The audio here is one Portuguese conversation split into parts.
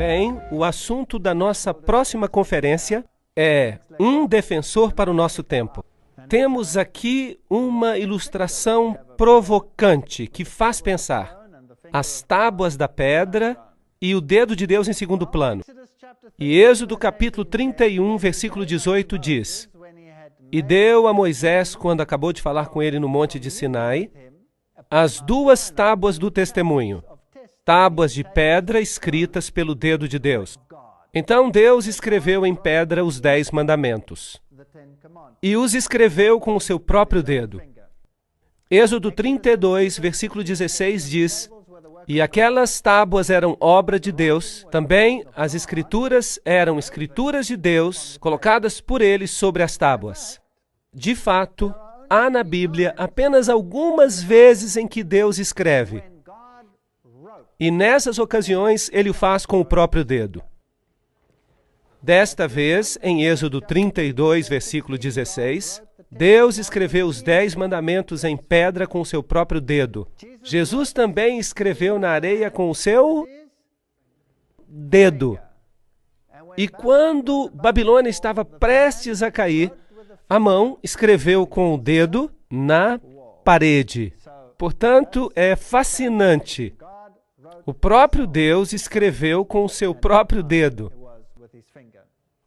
Bem, o assunto da nossa próxima conferência é um defensor para o nosso tempo. Temos aqui uma ilustração provocante que faz pensar. As tábuas da pedra e o dedo de Deus em segundo plano. E Êxodo capítulo 31, versículo 18 diz: E deu a Moisés, quando acabou de falar com ele no monte de Sinai, as duas tábuas do testemunho, tábuas de pedra escritas pelo dedo de Deus. Então Deus escreveu em pedra os 10 mandamentos. E os escreveu com o seu próprio dedo. Êxodo 32, versículo 16 diz: E aquelas tábuas eram obra de Deus, também as escrituras eram escrituras de Deus, colocadas por ele sobre as tábuas. De fato, há na Bíblia apenas algumas vezes em que Deus escreve. E nessas ocasiões, ele o faz com o próprio dedo. Desta vez, em Êxodo 32, versículo 16, Deus escreveu os 10 mandamentos em pedra com o seu próprio dedo. Jesus também escreveu na areia com o seu dedo. E quando Babilônia estava prestes a cair, Amão escreveu com o dedo na parede. Portanto, é fascinante. O próprio Deus escreveu com o seu próprio dedo.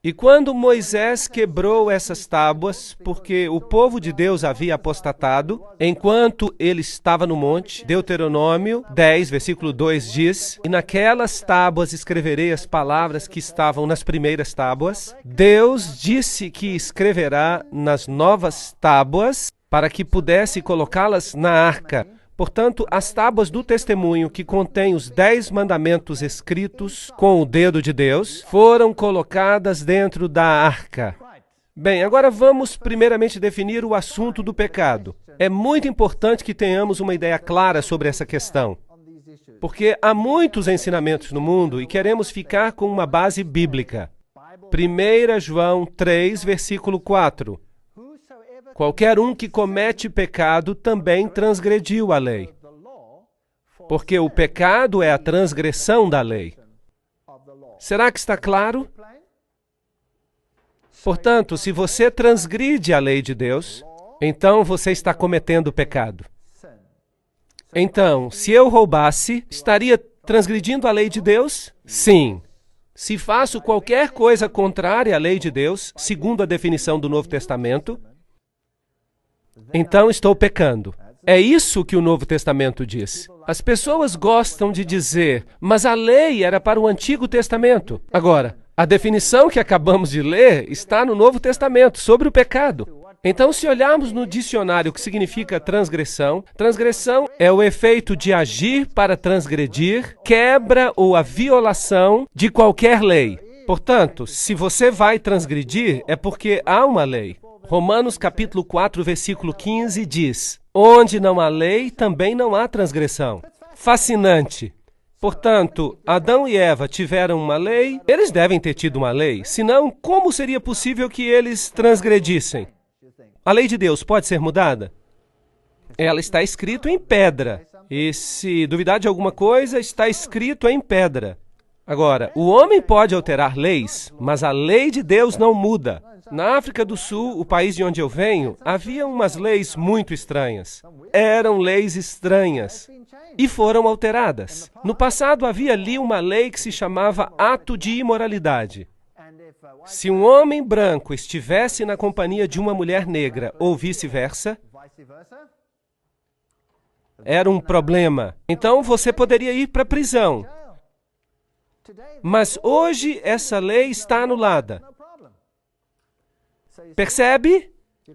E quando Moisés quebrou essas tábuas, porque o povo de Deus havia apostatado, enquanto ele estava no monte, Deuteronômio 10, versículo 2 diz: E naquelas tábuas escreverei as palavras que estavam nas primeiras tábuas. Deus disse que escreverá nas novas tábuas, para que pudesse colocá-las na arca. Portanto, as tábuas do testemunho que contêm os 10 mandamentos escritos com o dedo de Deus foram colocadas dentro da arca. Bem, agora vamos primeiramente definir o assunto do pecado. É muito importante que tenhamos uma ideia clara sobre essa questão, porque há muitos ensinamentos no mundo e queremos ficar com uma base bíblica. 1 João 3, versículo 4. Qualquer um que comete pecado também transgrediu a lei, porque o pecado é a transgressão da lei. Será que está claro? Portanto, se você transgride a lei de Deus, então você está cometendo pecado. Então, se eu roubasse, estaria transgredindo a lei de Deus? Sim. Se faço qualquer coisa contrária à lei de Deus, segundo a definição do Novo Testamento, então estou pecando. É isso que o Novo Testamento diz. As pessoas gostam de dizer, mas a lei era para o Antigo Testamento. Agora, a definição que acabamos de ler está no Novo Testamento sobre o pecado. Então, se olharmos no dicionário o que significa transgressão, transgressão é o efeito de agir para transgredir, quebra ou a violação de qualquer lei. Portanto, se você vai transgredir, é porque há uma lei. Romanos capítulo 4, versículo 15 diz: Onde não há lei, também não há transgressão. Fascinante. Portanto, Adão e Eva tiveram uma lei, eles devem ter tido uma lei, senão como seria possível que eles transgredissem? A lei de Deus pode ser mudada? Ela está escrita em pedra, e se duvidar de alguma coisa, está escrito em pedra. Agora, o homem pode alterar leis, mas a lei de Deus não muda. Na África do Sul, o país de onde eu venho, havia umas leis muito estranhas. Eram leis estranhas e foram alteradas. No passado, havia ali uma lei que se chamava ato de imoralidade. Se um homem branco estivesse na companhia de uma mulher negra ou vice-versa, era um problema. Então, você poderia ir para a prisão. Mas hoje, essa lei está anulada. Percebe?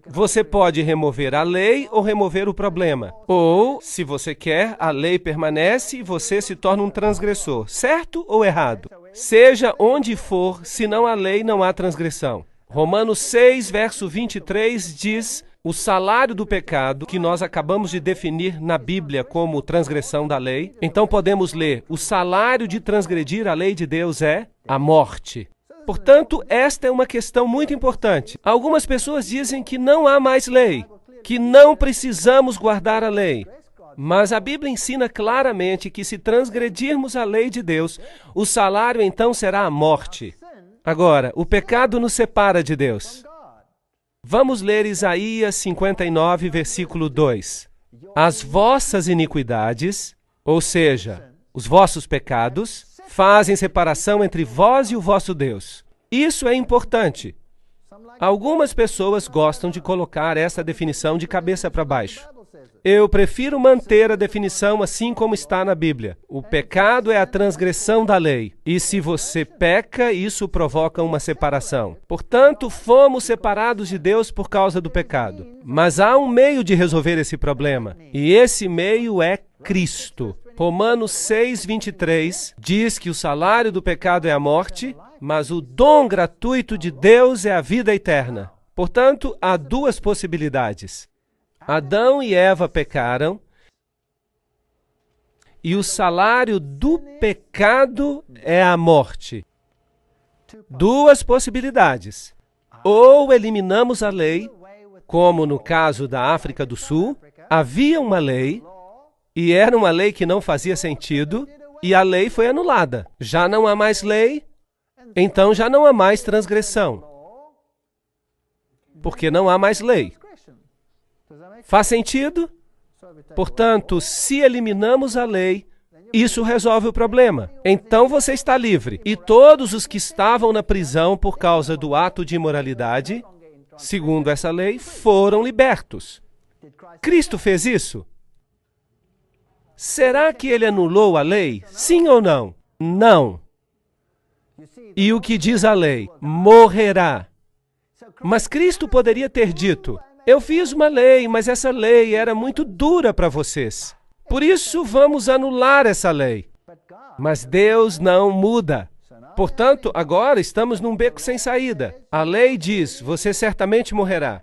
Você pode remover a lei ou remover o problema. Ou, se você quer, a lei permanece e você se torna um transgressor. Certo ou errado? Seja onde for, senão a lei não há transgressão. Romanos 6, verso 23 diz: O salário do pecado, que nós acabamos de definir na Bíblia como transgressão da lei. Então podemos ler: O salário de transgredir a lei de Deus é a morte. Portanto, esta é uma questão muito importante. Algumas pessoas dizem que não há mais lei, que não precisamos guardar a lei. Mas a Bíblia ensina claramente que se transgredirmos a lei de Deus, o salário então será a morte. Agora, o pecado nos separa de Deus. Vamos ler Isaías 59, versículo 2. As vossas iniquidades, ou seja, os vossos pecados, fazem separação entre vós e o vosso Deus. Isso é importante. Algumas pessoas gostam de colocar essa definição de cabeça para baixo. Eu prefiro manter a definição assim como está na Bíblia. O pecado é a transgressão da lei. E se você peca, isso provoca uma separação. Portanto, fomos separados de Deus por causa do pecado. Mas há um meio de resolver esse problema. E esse meio é Cristo. Romanos 6, 23 diz que o salário do pecado é a morte, mas o dom gratuito de Deus é a vida eterna. Portanto, há duas possibilidades. Adão e Eva pecaram, e o salário do pecado é a morte. Duas possibilidades. Ou eliminamos a lei, como no caso da África do Sul, havia uma lei, e era uma lei que não fazia sentido, e a lei foi anulada. Já não há mais lei, então já não há mais transgressão, porque não há mais lei. Faz sentido? Portanto, se eliminamos a lei, isso resolve o problema. Então você está livre. E todos os que estavam na prisão por causa do ato de imoralidade, segundo essa lei, foram libertos. Cristo fez isso? Será que ele anulou a lei? Sim ou não? Não. E o que diz a lei? Morrerá. Mas Cristo poderia ter dito: eu fiz uma lei, mas essa lei era muito dura para vocês. Por isso, vamos anular essa lei. Mas Deus não muda. Portanto, agora estamos num beco sem saída. A lei diz: você certamente morrerá.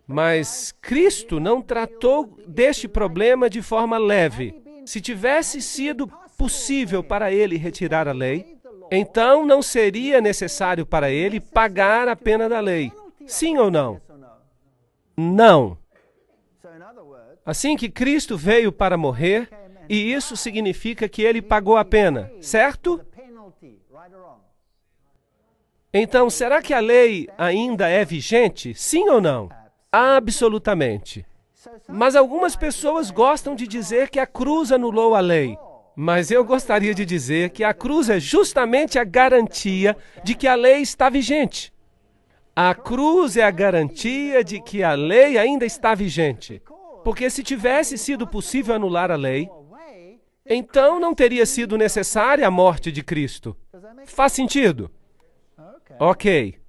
Mas Cristo não tratou deste problema de forma leve. Se tivesse sido possível para ele retirar a lei, então não seria necessário para ele pagar a pena da lei. Sim ou não? Não. Assim que Cristo veio para morrer, e isso significa que ele pagou a pena, certo? Então, será que a lei ainda é vigente? Sim ou não? Absolutamente. Mas algumas pessoas gostam de dizer que a cruz anulou a lei. Mas eu gostaria de dizer que a cruz é justamente a garantia de que a lei está vigente. A cruz é a garantia de que a lei ainda está vigente. Porque se tivesse sido possível anular a lei, então não teria sido necessária a morte de Cristo. Faz sentido? Ok.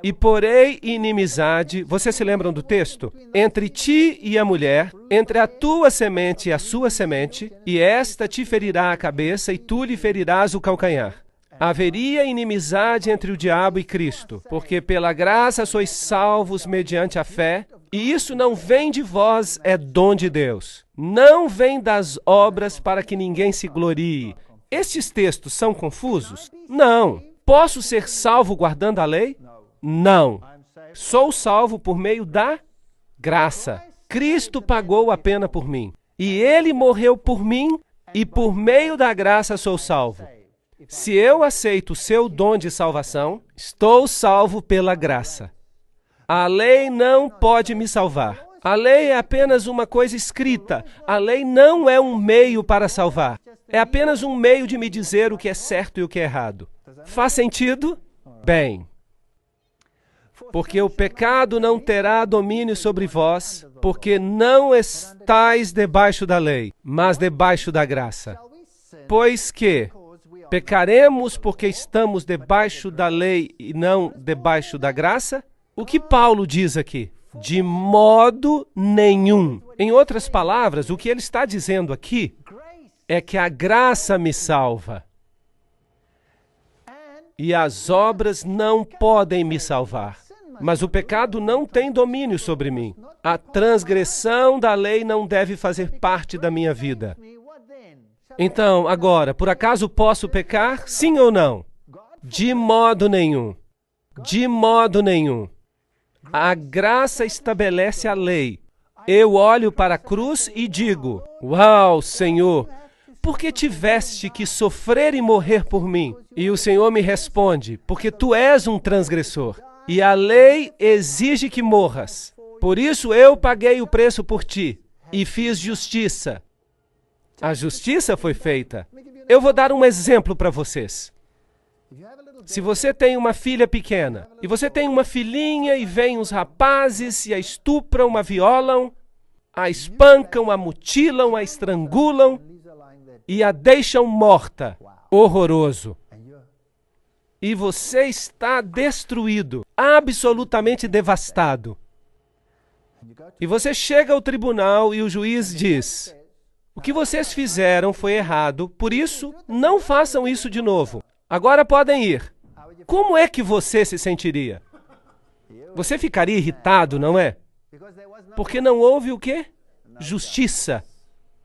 E porei inimizade, vocês se lembram do texto? Entre ti e a mulher, entre a tua semente e a sua semente, e esta te ferirá a cabeça e tu lhe ferirás o calcanhar. Haveria inimizade entre o diabo e Cristo, porque pela graça sois salvos mediante a fé, e isso não vem de vós, é dom de Deus. Não vem das obras para que ninguém se glorie. Estes textos são confusos? Não. Posso ser salvo guardando a lei? Não. Sou salvo por meio da graça. Cristo pagou a pena por mim. E ele morreu por mim, e por meio da graça sou salvo. Se eu aceito o seu dom de salvação, estou salvo pela graça. A lei não pode me salvar. A lei é apenas uma coisa escrita. A lei não é um meio para salvar. É apenas um meio de me dizer o que é certo e o que é errado. Faz sentido? Bem. Porque o pecado não terá domínio sobre vós, porque não estáis debaixo da lei, mas debaixo da graça. Pois que pecaremos porque estamos debaixo da lei e não debaixo da graça? O que Paulo diz aqui? De modo nenhum. Em outras palavras, o que ele está dizendo aqui é que a graça me salva. E as obras não podem me salvar. Mas o pecado não tem domínio sobre mim. A transgressão da lei não deve fazer parte da minha vida. Então, agora, por acaso posso pecar? Sim ou não? De modo nenhum. De modo nenhum. A graça estabelece a lei. eu olho para a cruz e digo: uau, Senhor, por que tiveste que sofrer e morrer por mim? E o Senhor me responde: porque tu és um transgressor, e a lei exige que morras. Por isso eu paguei o preço por ti, e fiz justiça. A justiça foi feita. Eu vou dar um exemplo para vocês. Se você tem uma filha pequena, e você tem uma filhinha e vêm os rapazes e a estupram, a violam, a espancam, a mutilam, a estrangulam e a deixam morta. Horroroso. E você está destruído, absolutamente devastado. E você chega ao tribunal e o juiz diz: o que vocês fizeram foi errado, por isso, não façam isso de novo. Agora podem ir. Como é que você se sentiria? Você ficaria irritado, não é? Porque não houve o quê? Justiça.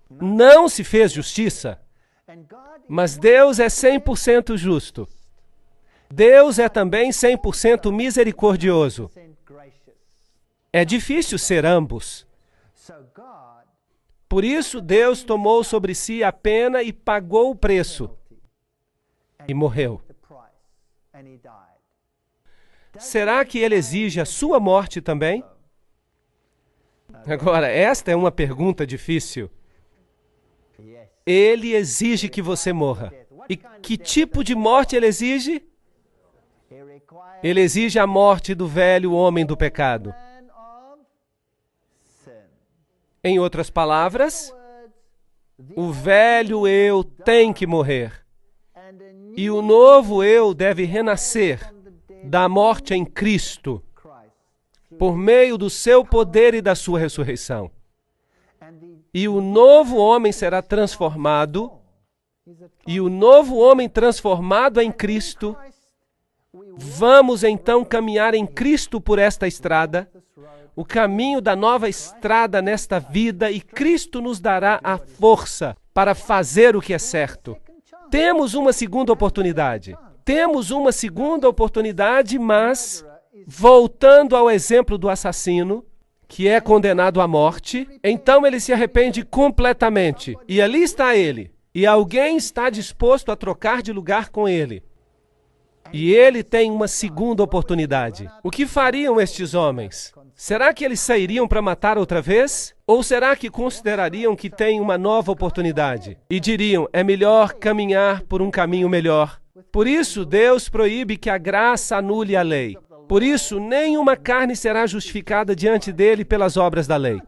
Não se fez justiça. Mas Deus é 100% justo. Deus é também 100% misericordioso. É difícil ser ambos. Por isso, Deus tomou sobre si a pena e pagou o preço. E morreu. Será que ele exige a sua morte também? Agora, esta é uma pergunta difícil. Ele exige que você morra. E que tipo de morte ele exige? Ele exige a morte do velho homem do pecado. Em outras palavras, o velho eu tem que morrer. E o novo eu deve renascer da morte em Cristo, por meio do seu poder e da sua ressurreição. E o novo homem será transformado, e o novo homem transformado em Cristo, vamos então caminhar em Cristo por esta estrada, o caminho da nova estrada nesta vida, e Cristo nos dará a força para fazer o que é certo. Temos uma segunda oportunidade. Temos uma segunda oportunidade, mas, voltando ao exemplo do assassino, que é condenado à morte, então ele se arrepende completamente. E ali está ele. E alguém está disposto a trocar de lugar com ele. E ele tem uma segunda oportunidade. O que fariam estes homens? Será que eles sairiam para matar outra vez? Ou será que considerariam que têm uma nova oportunidade? E diriam: é melhor caminhar por um caminho melhor. Por isso, Deus proíbe que a graça anule a lei. Por isso, nenhuma carne será justificada diante dele pelas obras da lei.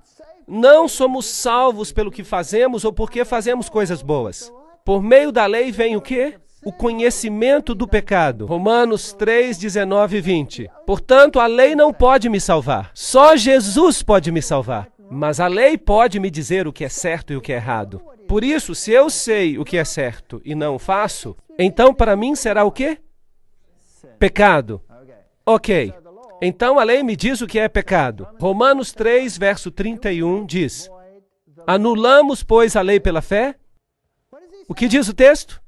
Não somos salvos pelo que fazemos ou porque fazemos coisas boas. Por meio da lei vem o quê? O conhecimento do pecado. Romanos 3, 19 e 20. Portanto, a lei não pode me salvar. Só Jesus pode me salvar. Mas a lei pode me dizer o que é certo e o que é errado. Por isso, se eu sei o que é certo e não o faço, então para mim será o quê? Pecado. Ok. Então a lei me diz o que é pecado. Romanos 3, verso 31 diz: anulamos, pois, a lei pela fé? O que diz o texto?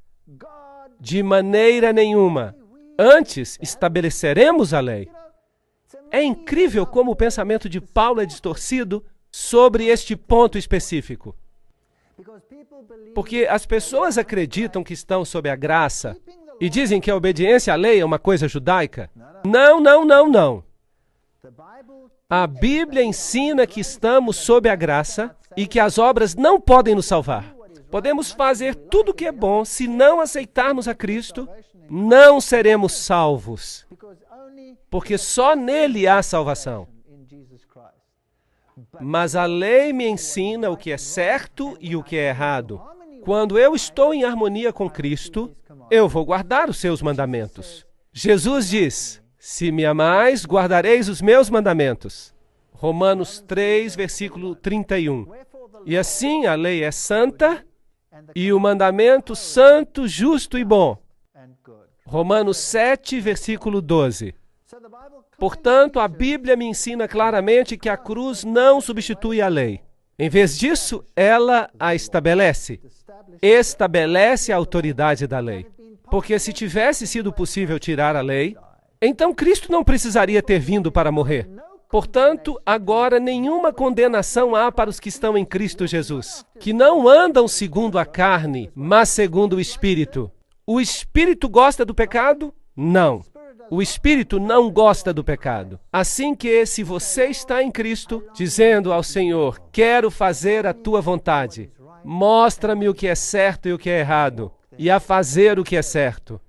De maneira nenhuma. Antes, estabeleceremos a lei. É incrível como o pensamento de Paulo é distorcido sobre este ponto específico. Porque as pessoas acreditam que estão sob a graça e dizem que a obediência à lei é uma coisa judaica. Não, não, não, não. A Bíblia ensina que estamos sob a graça e que as obras não podem nos salvar. Podemos fazer tudo o que é bom, se não aceitarmos a Cristo, não seremos salvos. Porque só nele há salvação. Mas a lei me ensina o que é certo e o que é errado. Quando eu estou em harmonia com Cristo, eu vou guardar os seus mandamentos. Jesus diz: se me amais, guardareis os meus mandamentos. Romanos 3, versículo 31. E assim a lei é santa e o mandamento santo, justo e bom. Romanos 7, versículo 12. Portanto, a Bíblia me ensina claramente que a cruz não substitui a lei. Em vez disso, ela a estabelece. Estabelece a autoridade da lei. Porque se tivesse sido possível tirar a lei, então Cristo não precisaria ter vindo para morrer. Portanto, agora nenhuma condenação há para os que estão em Cristo Jesus, que não andam segundo a carne, mas segundo o Espírito. O Espírito gosta do pecado? Não. O Espírito não gosta do pecado. Assim que, se você está em Cristo, dizendo ao Senhor, quero fazer a tua vontade, mostra-me o que é certo e o que é errado, e a fazer o que é certo.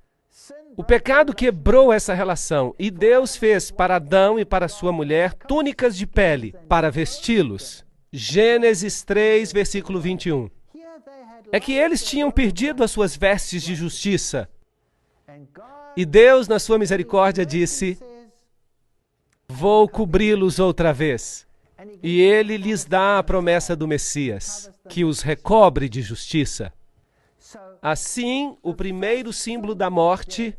O pecado quebrou essa relação, e Deus fez para Adão e para sua mulher túnicas de pele, para vesti-los. Gênesis 3, versículo 21. É que eles tinham perdido as suas vestes de justiça. E Deus, na sua misericórdia, disse, vou cobri-los outra vez. E Ele lhes dá a promessa do Messias, que os recobre de justiça. Assim, o primeiro símbolo da morte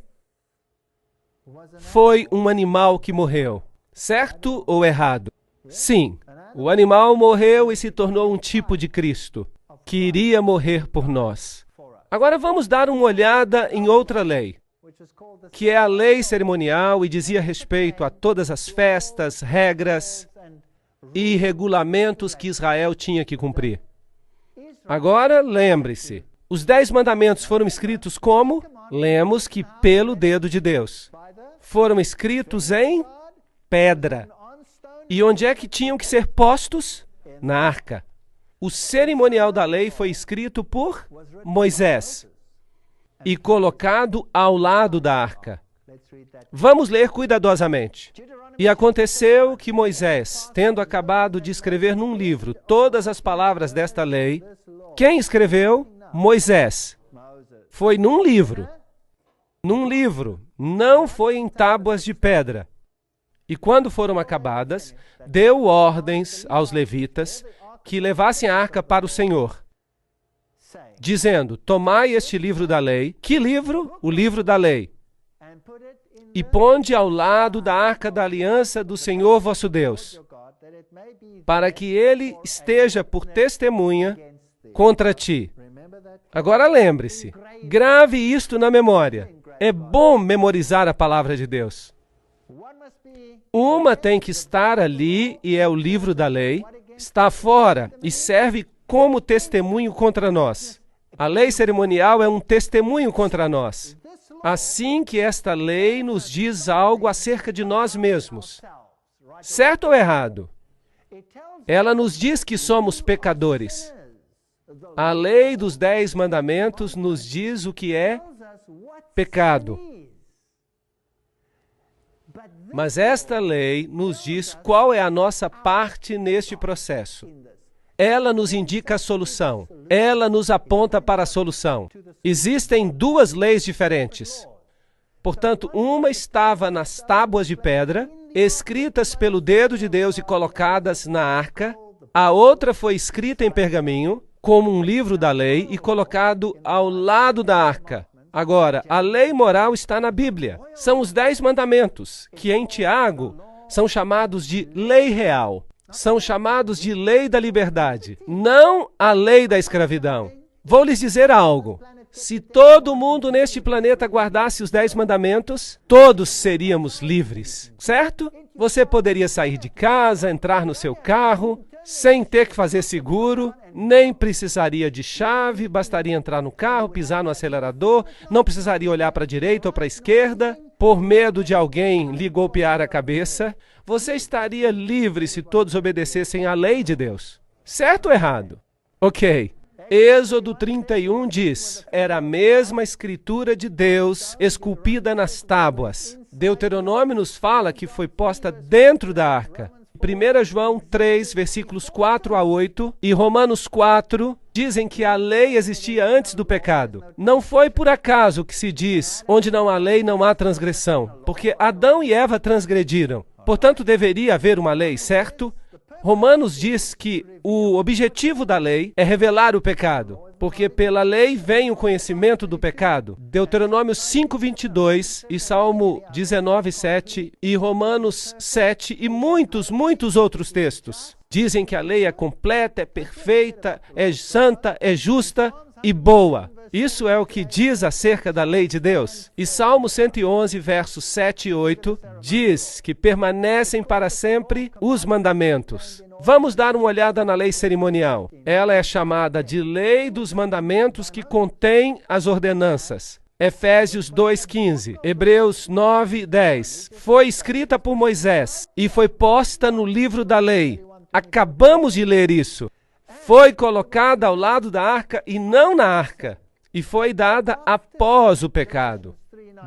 foi um animal que morreu. Certo ou errado? Sim, o animal morreu e se tornou um tipo de Cristo, que iria morrer por nós. Agora vamos dar uma olhada em outra lei, que é a lei cerimonial e dizia respeito a todas as festas, regras e regulamentos que Israel tinha que cumprir. Agora, lembre-se, os 10 mandamentos foram escritos como? Lemos que pelo dedo de Deus. Foram escritos em pedra. E onde é que tinham que ser postos? Na arca. O cerimonial da lei foi escrito por Moisés e colocado ao lado da arca. Vamos ler cuidadosamente. E aconteceu que Moisés, tendo acabado de escrever num livro todas as palavras desta lei, quem escreveu? Moisés. Foi num livro. Num livro, não foi em tábuas de pedra. E quando foram acabadas, deu ordens aos levitas que levassem a arca para o Senhor, dizendo, tomai este livro da lei. Que livro? O livro da lei. E ponde ao lado da arca da aliança do Senhor vosso Deus, para que ele esteja por testemunha contra ti. Agora lembre-se, grave isto na memória. É bom memorizar a palavra de Deus. Uma tem que estar ali e é o livro da lei, está fora e serve como testemunho contra nós. A lei cerimonial é um testemunho contra nós. Assim que esta lei nos diz algo acerca de nós mesmos. Certo ou errado? Ela nos diz que somos pecadores. A lei dos 10 mandamentos nos diz o que é pecado. Mas esta lei nos diz qual é a nossa parte neste processo. Ela nos indica a solução. Ela nos aponta para a solução. Existem 2 leis diferentes. Portanto, uma estava nas tábuas de pedra, escritas pelo dedo de Deus e colocadas na arca. A outra foi escrita em pergaminho, como um livro da lei, e colocado ao lado da arca. Agora, a lei moral está na Bíblia. São os 10 mandamentos, que em Tiago são chamados de lei real. São chamados de lei da liberdade, não a lei da escravidão. Vou lhes dizer algo. Se todo mundo neste planeta guardasse os 10 mandamentos, todos seríamos livres, certo? Você poderia sair de casa, entrar no seu carro, sem ter que fazer seguro, nem precisaria de chave, bastaria entrar no carro, pisar no acelerador, não precisaria olhar para a direita ou para a esquerda, por medo de alguém lhe golpear a cabeça. Você estaria livre se todos obedecessem à lei de Deus. Certo ou errado? Ok. Êxodo 31 diz, era a mesma escritura de Deus esculpida nas tábuas. Deuteronômio nos fala que foi posta dentro da arca. 1 João 3, versículos 4 a 8 e Romanos 4 dizem que a lei existia antes do pecado. Não foi por acaso que se diz, onde não há lei, não há transgressão, porque Adão e Eva transgrediram. Portanto, deveria haver uma lei, certo? Romanos diz que o objetivo da lei é revelar o pecado, porque pela lei vem o conhecimento do pecado. Deuteronômio 5:22 e Salmo 19:7 e Romanos 7 e muitos outros textos dizem que a lei é completa, é perfeita, é santa, é justa. e boa. Isso é o que diz acerca da lei de Deus. E Salmo 111, versos 7 e 8, diz que permanecem para sempre os mandamentos. Vamos dar uma olhada na lei cerimonial. Ela é chamada de lei dos mandamentos que contém as ordenanças. Efésios 2:15, Hebreus 9:10. Foi escrita por Moisés e foi posta no livro da lei. Acabamos de ler isso. Foi colocada ao lado da arca e não na arca. E foi dada após o pecado.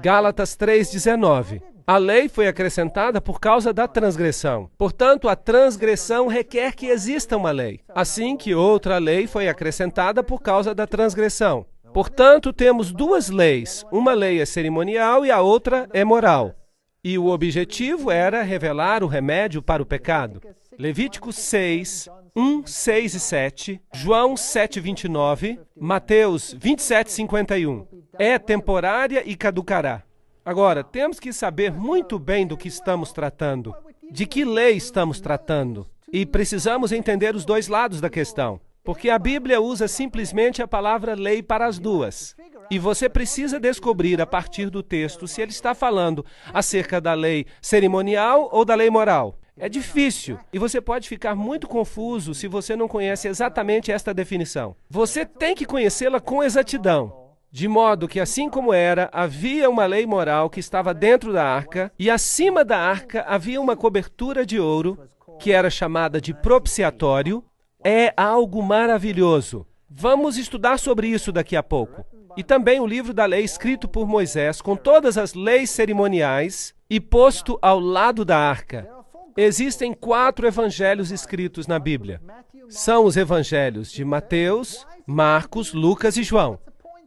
Gálatas 3:19. A lei foi acrescentada por causa da transgressão. Portanto, a transgressão requer que exista uma lei. Assim que outra lei foi acrescentada por causa da transgressão. Portanto, temos duas leis. Uma lei é cerimonial e a outra é moral. E o objetivo era revelar o remédio para o pecado. Levítico 6, 1, 6 e 7, João 7, 29, Mateus 27, 51. É temporária e caducará. Agora, temos que saber muito bem do que estamos tratando, de que lei estamos tratando, e precisamos entender os dois lados da questão, porque a Bíblia usa simplesmente a palavra lei para as duas. E você precisa descobrir a partir do texto se ele está falando acerca da lei cerimonial ou da lei moral. É difícil e você pode ficar muito confuso se você não conhece exatamente esta definição. Você tem que conhecê-la com exatidão, de modo que, assim como era, havia uma lei moral que estava dentro da arca e acima da arca havia uma cobertura de ouro que era chamada de propiciatório. É algo maravilhoso. Vamos estudar sobre isso daqui a pouco. E também o livro da lei escrito por Moisés com todas as leis cerimoniais e posto ao lado da arca. Existem 4 evangelhos escritos na Bíblia. São os evangelhos de Mateus, Marcos, Lucas e João.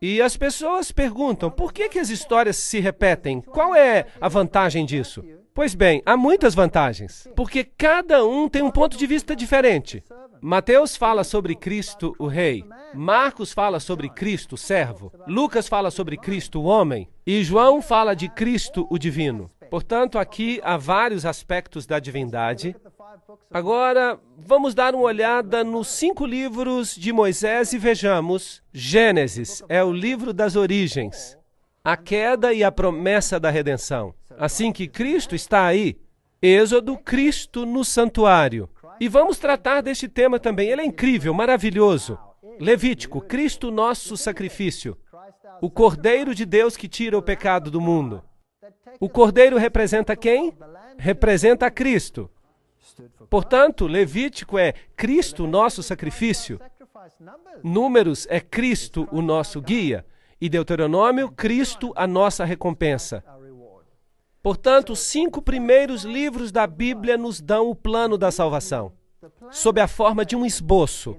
E as pessoas perguntam, por que as histórias se repetem? Qual é a vantagem disso? Pois bem, há muitas vantagens, porque cada um tem um ponto de vista diferente. Mateus fala sobre Cristo, o Rei. Marcos fala sobre Cristo, o servo. Lucas fala sobre Cristo, o homem. E João fala de Cristo, o divino. Portanto, aqui há vários aspectos da divindade. Agora, vamos dar uma olhada nos 5 livros de Moisés e vejamos. Gênesis é o livro das origens, a queda e a promessa da redenção. Assim que Cristo está aí. Êxodo, Cristo no santuário. E vamos tratar deste tema também. Ele é incrível, maravilhoso. Levítico, Cristo nosso sacrifício. O Cordeiro de Deus que tira o pecado do mundo. O Cordeiro representa quem? Representa a Cristo. Portanto, Levítico é Cristo nosso sacrifício. Números é Cristo o nosso guia. E Deuteronômio, Cristo a nossa recompensa. Portanto, os 5 primeiros livros da Bíblia nos dão o plano da salvação, sob a forma de um esboço.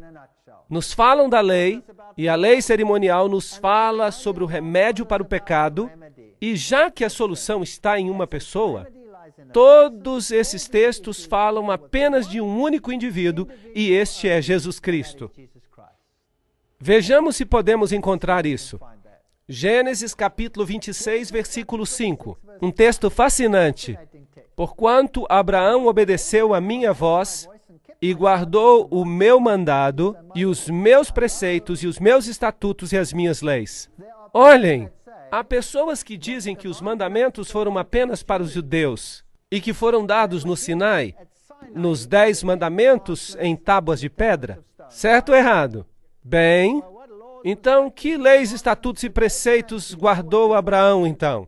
Nos falam da lei, e a lei cerimonial nos fala sobre o remédio para o pecado, e já que a solução está em uma pessoa, todos esses textos falam apenas de um único indivíduo, e este é Jesus Cristo. Vejamos se podemos encontrar isso. Gênesis capítulo 26, versículo 5. Um texto fascinante. Porquanto Abraão obedeceu a minha voz e guardou o meu mandado e os meus preceitos e os meus estatutos e as minhas leis. Olhem, há pessoas que dizem que os mandamentos foram apenas para os judeus e que foram dados no Sinai, nos 10 mandamentos em tábuas de pedra. Certo ou errado? Bem, então, que leis, estatutos e preceitos guardou Abraão, então?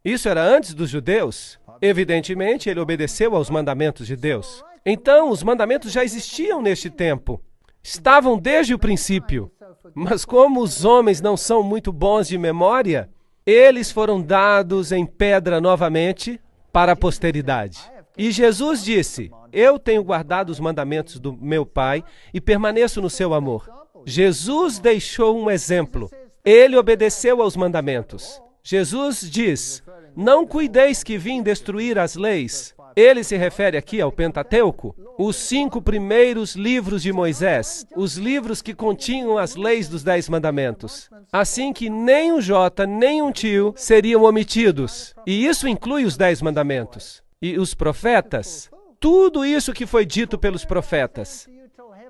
Isso era antes dos judeus? Evidentemente, ele obedeceu aos mandamentos de Deus. Então, os mandamentos já existiam neste tempo. Estavam desde o princípio. Mas como os homens não são muito bons de memória, eles foram dados em pedra novamente para a posteridade. E Jesus disse, eu tenho guardado os mandamentos do meu Pai e permaneço no seu amor. Jesus deixou um exemplo. Ele obedeceu aos mandamentos. Jesus diz, não cuideis que vim destruir as leis. Ele se refere aqui ao Pentateuco, os 5 primeiros livros de Moisés, os livros que continham as leis dos 10 mandamentos. Assim que nem um jota, nem um tio seriam omitidos. E isso inclui os 10 mandamentos. E os profetas, tudo isso que foi dito pelos profetas.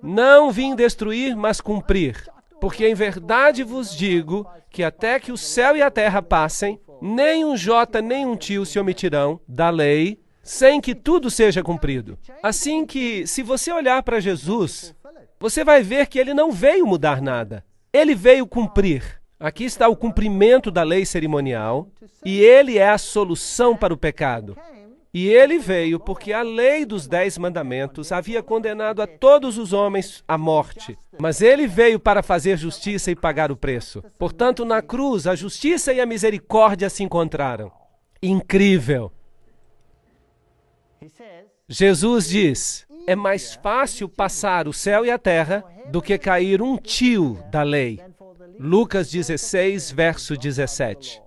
Não vim destruir, mas cumprir. Porque em verdade vos digo que até que o céu e a terra passem, nem um jota nem um tio se omitirão da lei, sem que tudo seja cumprido. Assim que, se você olhar para Jesus, você vai ver que ele não veio mudar nada. Ele veio cumprir. Aqui está o cumprimento da lei cerimonial, e ele é a solução para o pecado. E ele veio porque a lei dos 10 mandamentos havia condenado a todos os homens à morte. Mas ele veio para fazer justiça e pagar o preço. Portanto, na cruz, a justiça e a misericórdia se encontraram. Incrível! Jesus diz, é mais fácil passar o céu e a terra do que cair um tio da lei. Lucas 16, verso 17.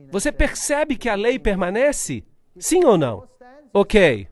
Você percebe que a lei permanece? Sim ou não? Ok.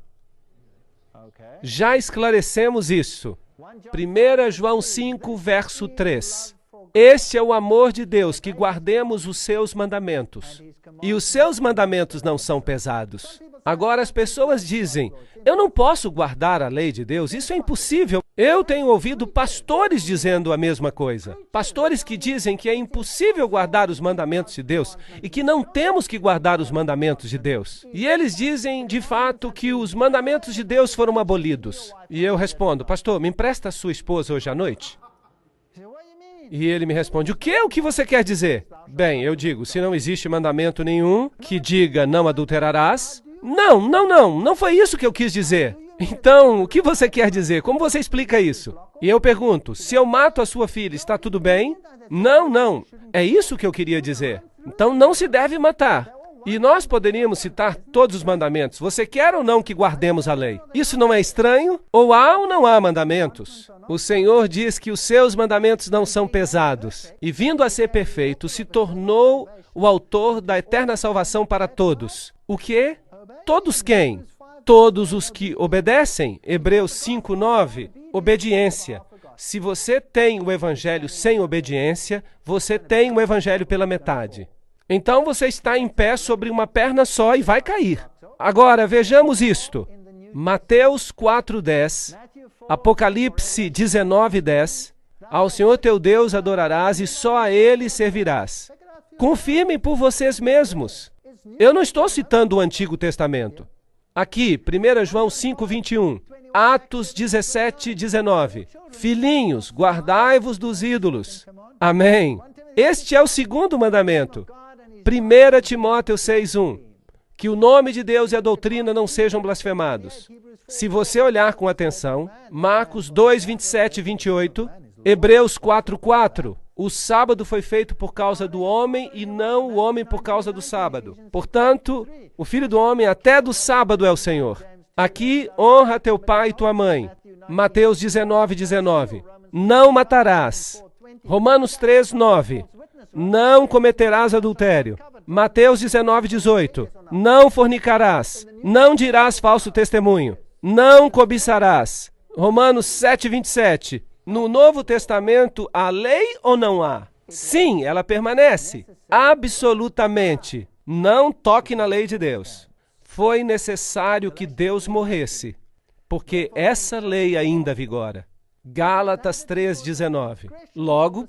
Já esclarecemos isso. 1 João 5, verso 3. Este é o amor de Deus, que guardemos os seus mandamentos. E os seus mandamentos não são pesados. Agora as pessoas dizem, eu não posso guardar a lei de Deus, isso é impossível. Eu tenho ouvido pastores dizendo a mesma coisa. Pastores que dizem que é impossível guardar os mandamentos de Deus e que não temos que guardar os mandamentos de Deus. E eles dizem, de fato, que os mandamentos de Deus foram abolidos. E eu respondo, pastor, me empresta a sua esposa hoje à noite? E ele me responde, o quê? O que você quer dizer? Bem, eu digo, se não existe mandamento nenhum que diga não adulterarás, não foi isso que eu quis dizer. Então, o que você quer dizer? Como você explica isso? E eu pergunto, se eu mato a sua filha, está tudo bem? Não, é isso que eu queria dizer. Então não se deve matar. E nós poderíamos citar todos os mandamentos. Você quer ou não que guardemos a lei? Isso não é estranho? Ou há ou não há mandamentos? O Senhor diz que os seus mandamentos não são pesados. E vindo a ser perfeito, se tornou o autor da eterna salvação para todos. O quê? Todos quem? Todos os que obedecem. Hebreus 5:9. Obediência. Se você tem o evangelho sem obediência, você tem o evangelho pela metade. Então você está em pé sobre uma perna só e vai cair. Agora, vejamos isto. Mateus 4:10, Apocalipse 19:10. Ao Senhor teu Deus adorarás e só a Ele servirás. Confirmem por vocês mesmos. Eu não estou citando o Antigo Testamento. Aqui, 1 João 5:21, Atos 17:19. Filhinhos, guardai-vos dos ídolos. Amém. Este é o segundo mandamento. 1 Timóteo 6:1. Que o nome de Deus e a doutrina não sejam blasfemados. Se você olhar com atenção, Marcos 2:27 e 28, Hebreus 4:4. O sábado foi feito por causa do homem e não o homem por causa do sábado. Portanto, o Filho do Homem até do sábado é o Senhor. Aqui, honra teu pai e tua mãe. Mateus 19:19. Não matarás. Romanos 3:9. Não cometerás adultério. Mateus 19:18. Não fornicarás. Não dirás falso testemunho. Não cobiçarás. Romanos 7:27. No Novo Testamento, há lei ou não há? Sim, ela permanece. Absolutamente. Não toque na lei de Deus. Foi necessário que Deus morresse, porque essa lei ainda vigora. Gálatas 3:19. Logo,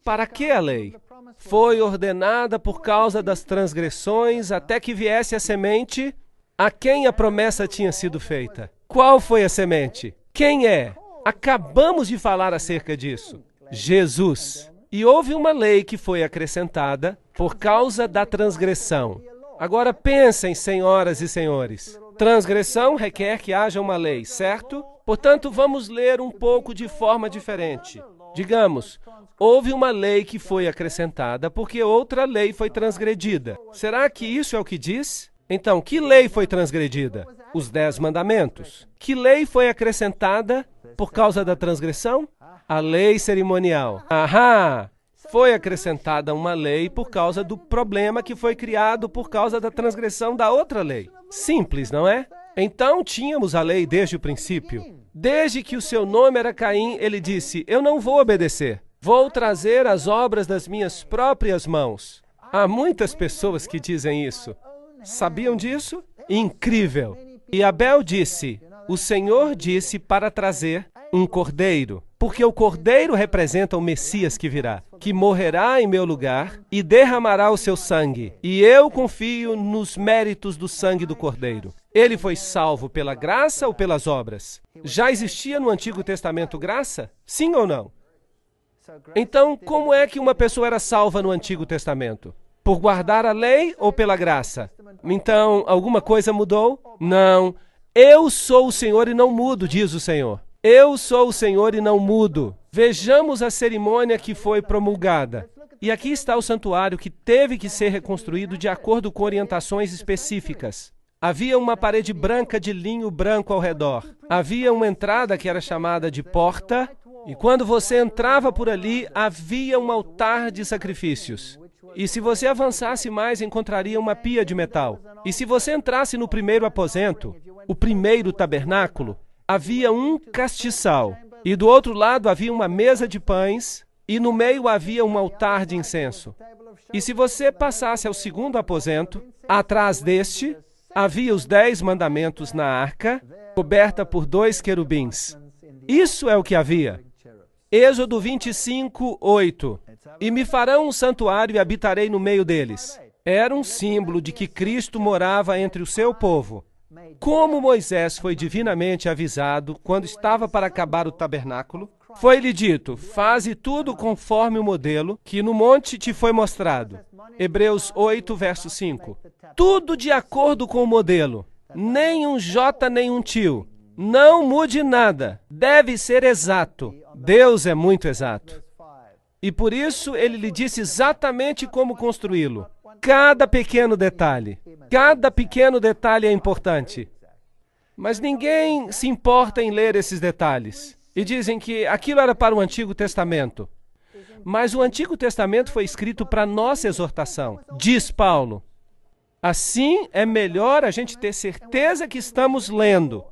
para que a lei? Foi ordenada por causa das transgressões até que viesse a semente a quem a promessa tinha sido feita. Qual foi a semente? Quem é? Acabamos de falar acerca disso. Jesus. E houve uma lei que foi acrescentada por causa da transgressão. Agora pensem, senhoras e senhores. Transgressão requer que haja uma lei, certo? Portanto, vamos ler um pouco de forma diferente. Digamos, houve uma lei que foi acrescentada porque outra lei foi transgredida. Será que isso é o que diz? Então, que lei foi transgredida? Os 10 mandamentos. Que lei foi acrescentada por causa da transgressão? A lei cerimonial. Ahá! Foi acrescentada uma lei por causa do problema que foi criado por causa da transgressão da outra lei. Simples, não é? Então, tínhamos a lei desde o princípio. Desde que o seu nome era Caim, ele disse, eu não vou obedecer. Vou trazer as obras das minhas próprias mãos. Há muitas pessoas que dizem isso. Sabiam disso? Incrível! E Abel disse, o Senhor disse para trazer um cordeiro, porque o cordeiro representa o Messias que virá, que morrerá em meu lugar e derramará o seu sangue. E eu confio nos méritos do sangue do cordeiro. Ele foi salvo pela graça ou pelas obras? Já existia no Antigo Testamento graça? Sim ou não? Então, como é que uma pessoa era salva no Antigo Testamento? Por guardar a lei ou pela graça? Então, alguma coisa mudou? Não. Eu sou o Senhor e não mudo, diz o Senhor. Eu sou o Senhor e não mudo. Vejamos a cerimônia que foi promulgada. E aqui está o santuário que teve que ser reconstruído de acordo com orientações específicas. Havia uma parede branca de linho branco ao redor. Havia uma entrada que era chamada de porta, e quando você entrava por ali, havia um altar de sacrifícios. E se você avançasse mais, encontraria uma pia de metal. E se você entrasse no primeiro aposento, o primeiro tabernáculo, havia um castiçal. E do outro lado havia uma mesa de pães, e no meio havia um altar de incenso. E se você passasse ao segundo aposento, atrás deste, havia os 10 mandamentos na arca, coberta por 2 querubins. Isso é o que havia. Êxodo 25, 8. E me farão um santuário e habitarei no meio deles. Era um símbolo de que Cristo morava entre o seu povo. Como Moisés foi divinamente avisado quando estava para acabar o tabernáculo, foi-lhe dito: faze tudo conforme o modelo que no monte te foi mostrado. Hebreus 8, verso 5. Tudo de acordo com o modelo. Nem um jota, nem um tio. Não mude nada. Deve ser exato. Deus é muito exato. E por isso ele lhe disse exatamente como construí-lo. Cada pequeno detalhe é importante. Mas ninguém se importa em ler esses detalhes. E dizem que aquilo era para o Antigo Testamento. Mas o Antigo Testamento foi escrito para nossa exortação, diz Paulo. Assim é melhor a gente ter certeza que estamos lendo.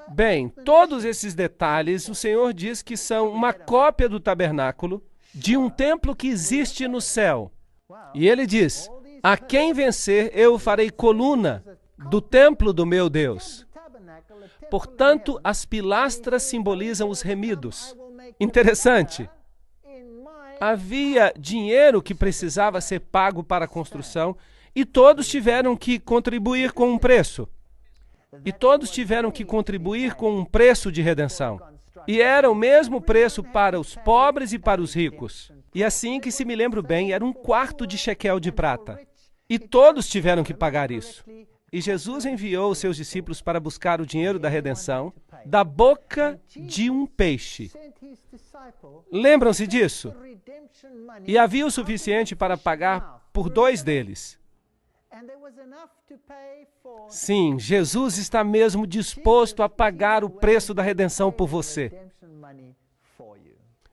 Bem, todos esses detalhes, o Senhor diz que são uma cópia do tabernáculo, de um templo que existe no céu. E ele diz: a quem vencer, eu farei coluna do templo do meu Deus. Portanto, as pilastras simbolizam os remidos. Interessante. Havia dinheiro que precisava ser pago para a construção e todos tiveram que contribuir com um preço. E todos tiveram que contribuir com um preço de redenção. E era o mesmo preço para os pobres e para os ricos. E assim que se me lembro bem, era 1/4 de shekel de prata. E todos tiveram que pagar isso. E Jesus enviou os seus discípulos para buscar o dinheiro da redenção da boca de um peixe. Lembram-se disso? E havia o suficiente para pagar por 2 deles. Sim, Jesus está mesmo disposto a pagar o preço da redenção por você.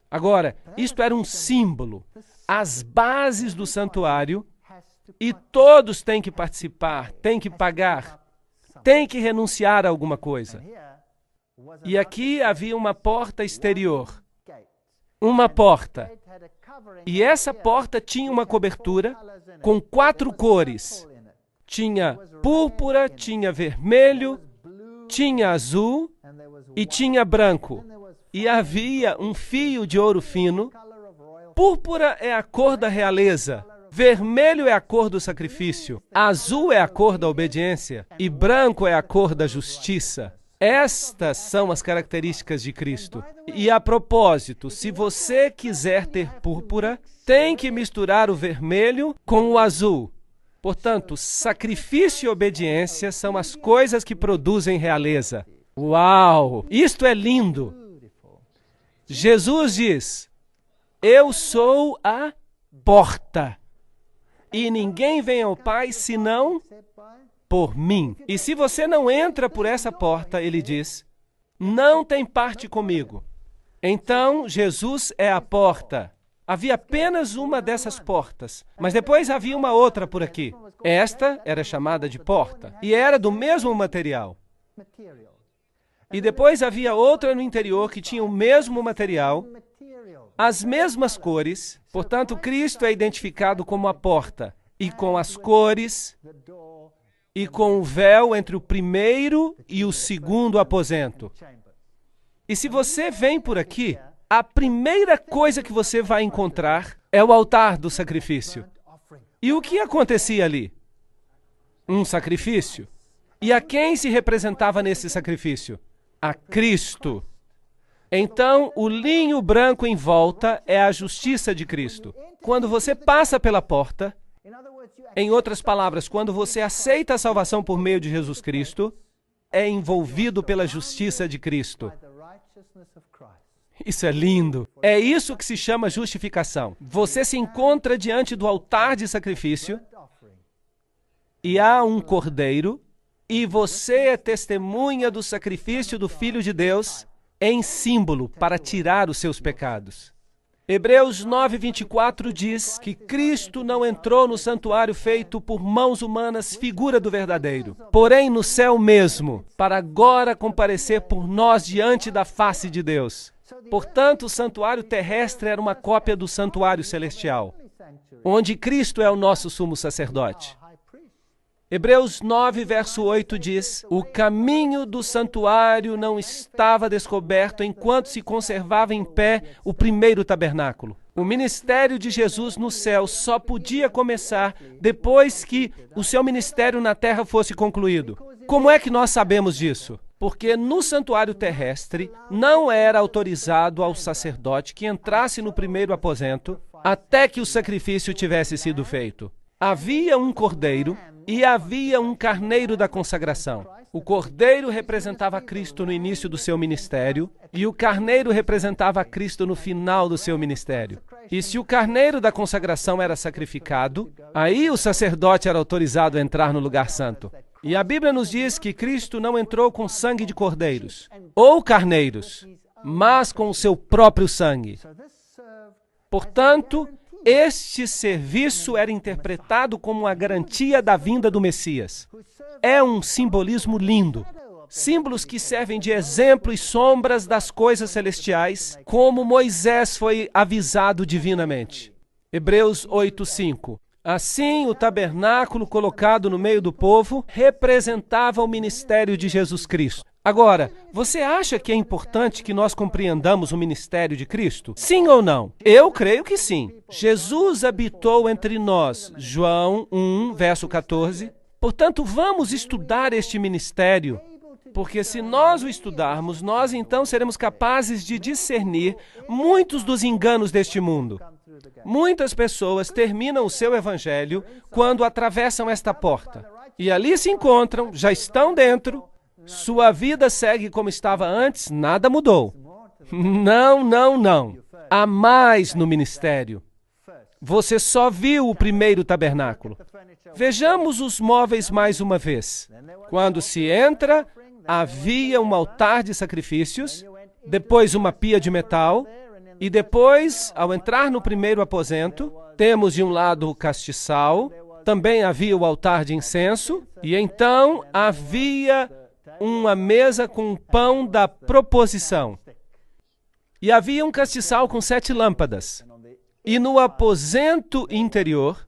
Agora, isto era um símbolo, as bases do santuário, e todos têm que participar, têm que pagar, têm que renunciar a alguma coisa. E aqui havia uma porta exterior, uma porta. E essa porta tinha uma cobertura com 4 cores. Tinha púrpura, tinha vermelho, tinha azul e tinha branco. E havia um fio de ouro fino. Púrpura é a cor da realeza. Vermelho é a cor do sacrifício. Azul é a cor da obediência. E branco é a cor da justiça. Estas são as características de Cristo. E a propósito, se você quiser ter púrpura, tem que misturar o vermelho com o azul. Portanto, sacrifício e obediência são as coisas que produzem realeza. Uau! Isto é lindo! Jesus diz: eu sou a porta, e ninguém vem ao Pai senão por mim. E se você não entra por essa porta, ele diz, não tem parte comigo. Então, Jesus é a porta. Havia apenas uma dessas portas, mas depois havia uma outra por aqui. Esta era chamada de porta, e era do mesmo material. E depois havia outra no interior que tinha o mesmo material, as mesmas cores. Portanto, Cristo é identificado como a porta, e com as cores, e com o véu entre o primeiro e o segundo aposento. E se você vem por aqui, a primeira coisa que você vai encontrar é o altar do sacrifício. E o que acontecia ali? Um sacrifício. E a quem se representava nesse sacrifício? A Cristo. Então, o linho branco em volta é a justiça de Cristo. Quando você passa pela porta, em outras palavras, quando você aceita a salvação por meio de Jesus Cristo, é envolvido pela justiça de Cristo. Isso é lindo. É isso que se chama justificação. Você se encontra diante do altar de sacrifício e há um cordeiro e você é testemunha do sacrifício do Filho de Deus em símbolo para tirar os seus pecados. Hebreus 9:24 diz que Cristo não entrou no santuário feito por mãos humanas, figura do verdadeiro, porém no céu mesmo, para agora comparecer por nós diante da face de Deus. Portanto, o santuário terrestre era uma cópia do santuário celestial, onde Cristo é o nosso sumo sacerdote. Hebreus 9, verso 8 diz: o caminho do santuário não estava descoberto enquanto se conservava em pé o primeiro tabernáculo. O ministério de Jesus no céu só podia começar depois que o seu ministério na terra fosse concluído. Como é que nós sabemos disso? Porque no santuário terrestre não era autorizado ao sacerdote que entrasse no primeiro aposento até que o sacrifício tivesse sido feito. Havia um cordeiro e havia um carneiro da consagração. O cordeiro representava Cristo no início do seu ministério e o carneiro representava Cristo no final do seu ministério. E se o carneiro da consagração era sacrificado, aí o sacerdote era autorizado a entrar no lugar santo. E a Bíblia nos diz que Cristo não entrou com sangue de cordeiros ou carneiros, mas com o seu próprio sangue. Portanto, este serviço era interpretado como uma garantia da vinda do Messias. É um simbolismo lindo. Símbolos que servem de exemplo e sombras das coisas celestiais, como Moisés foi avisado divinamente. Hebreus 8:5. Assim, o tabernáculo colocado no meio do povo representava o ministério de Jesus Cristo. Agora, você acha que é importante que nós compreendamos o ministério de Cristo? Sim ou não? Eu creio que sim. Jesus habitou entre nós. João 1, verso 14. Portanto, vamos estudar este ministério, porque se nós o estudarmos, nós então seremos capazes de discernir muitos dos enganos deste mundo. Muitas pessoas terminam o seu evangelho quando atravessam esta porta. E ali se encontram, já estão dentro. Sua vida segue como estava antes, nada mudou. Não, não, não. Há mais no ministério. Você só viu o primeiro tabernáculo. Vejamos os móveis mais uma vez. Quando se entra, havia um altar de sacrifícios, depois uma pia de metal, e depois, ao entrar no primeiro aposento, temos de um lado o castiçal, também havia o altar de incenso, e então havia uma mesa com pão da proposição. E havia um castiçal com 7 lâmpadas. E no aposento interior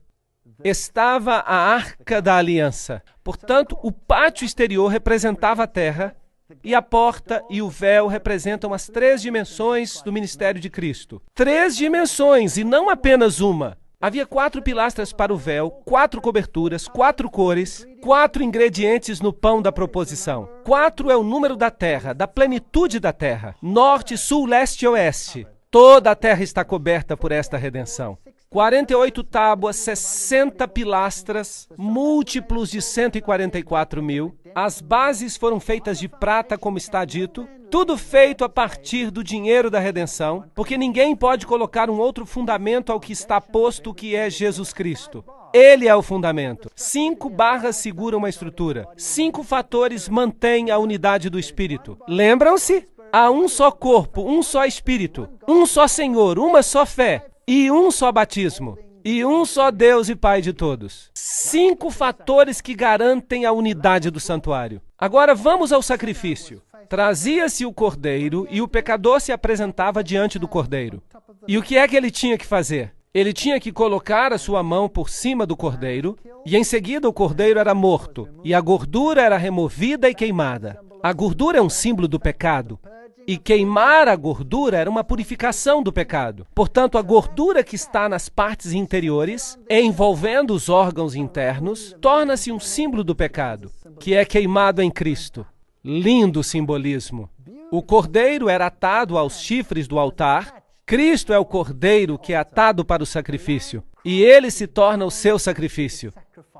estava a Arca da Aliança. Portanto, o pátio exterior representava a terra e a porta e o véu representam as 3 dimensões do ministério de Cristo. 3 dimensões e não apenas uma. Havia 4 pilastras para o véu, 4 coberturas, 4 cores, 4 ingredientes no pão da proposição. 4 é o número da terra, da plenitude da terra. Norte, sul, leste e oeste. Toda a terra está coberta por esta redenção. 48 tábuas, 60 pilastras, múltiplos de 144.000. As bases foram feitas de prata, como está dito. Tudo feito a partir do dinheiro da redenção, porque ninguém pode colocar um outro fundamento ao que está posto, que é Jesus Cristo. Ele é o fundamento. 5 barras seguram uma estrutura. 5 fatores mantêm a unidade do Espírito. Lembram-se? Há um só corpo, um só Espírito, um só Senhor, uma só fé e um só batismo. E um só Deus e Pai de todos. 5 fatores que garantem a unidade do santuário. Agora vamos ao sacrifício. Trazia-se o cordeiro e o pecador se apresentava diante do cordeiro. E o que é que ele tinha que fazer? Ele tinha que colocar a sua mão por cima do cordeiro e em seguida o cordeiro era morto e a gordura era removida e queimada. A gordura é um símbolo do pecado. E queimar a gordura era uma purificação do pecado. Portanto, a gordura que está nas partes interiores, envolvendo os órgãos internos, torna-se um símbolo do pecado, que é queimado em Cristo. Lindo simbolismo. O cordeiro era atado aos chifres do altar. Cristo é o cordeiro que é atado para o sacrifício. E ele se torna o seu sacrifício.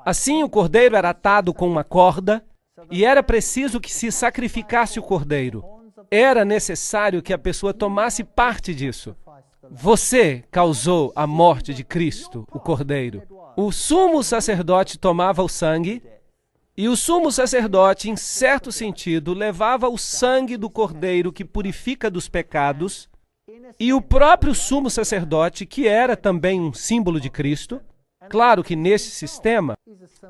Assim, o cordeiro era atado com uma corda e era preciso que se sacrificasse o cordeiro. Era necessário que a pessoa tomasse parte disso. Você causou a morte de Cristo, o cordeiro. O sumo sacerdote tomava o sangue e o sumo sacerdote, em certo sentido, levava o sangue do cordeiro que purifica dos pecados. E o próprio sumo sacerdote, que era também um símbolo de Cristo, claro que nesse sistema,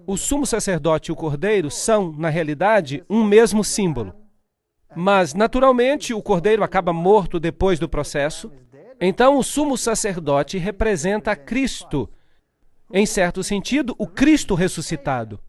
o sumo sacerdote e o cordeiro são, na realidade, um mesmo símbolo. Mas, naturalmente, o cordeiro acaba morto depois do processo. Então, o sumo sacerdote representa a Cristo. Em certo sentido, o Cristo ressuscitado.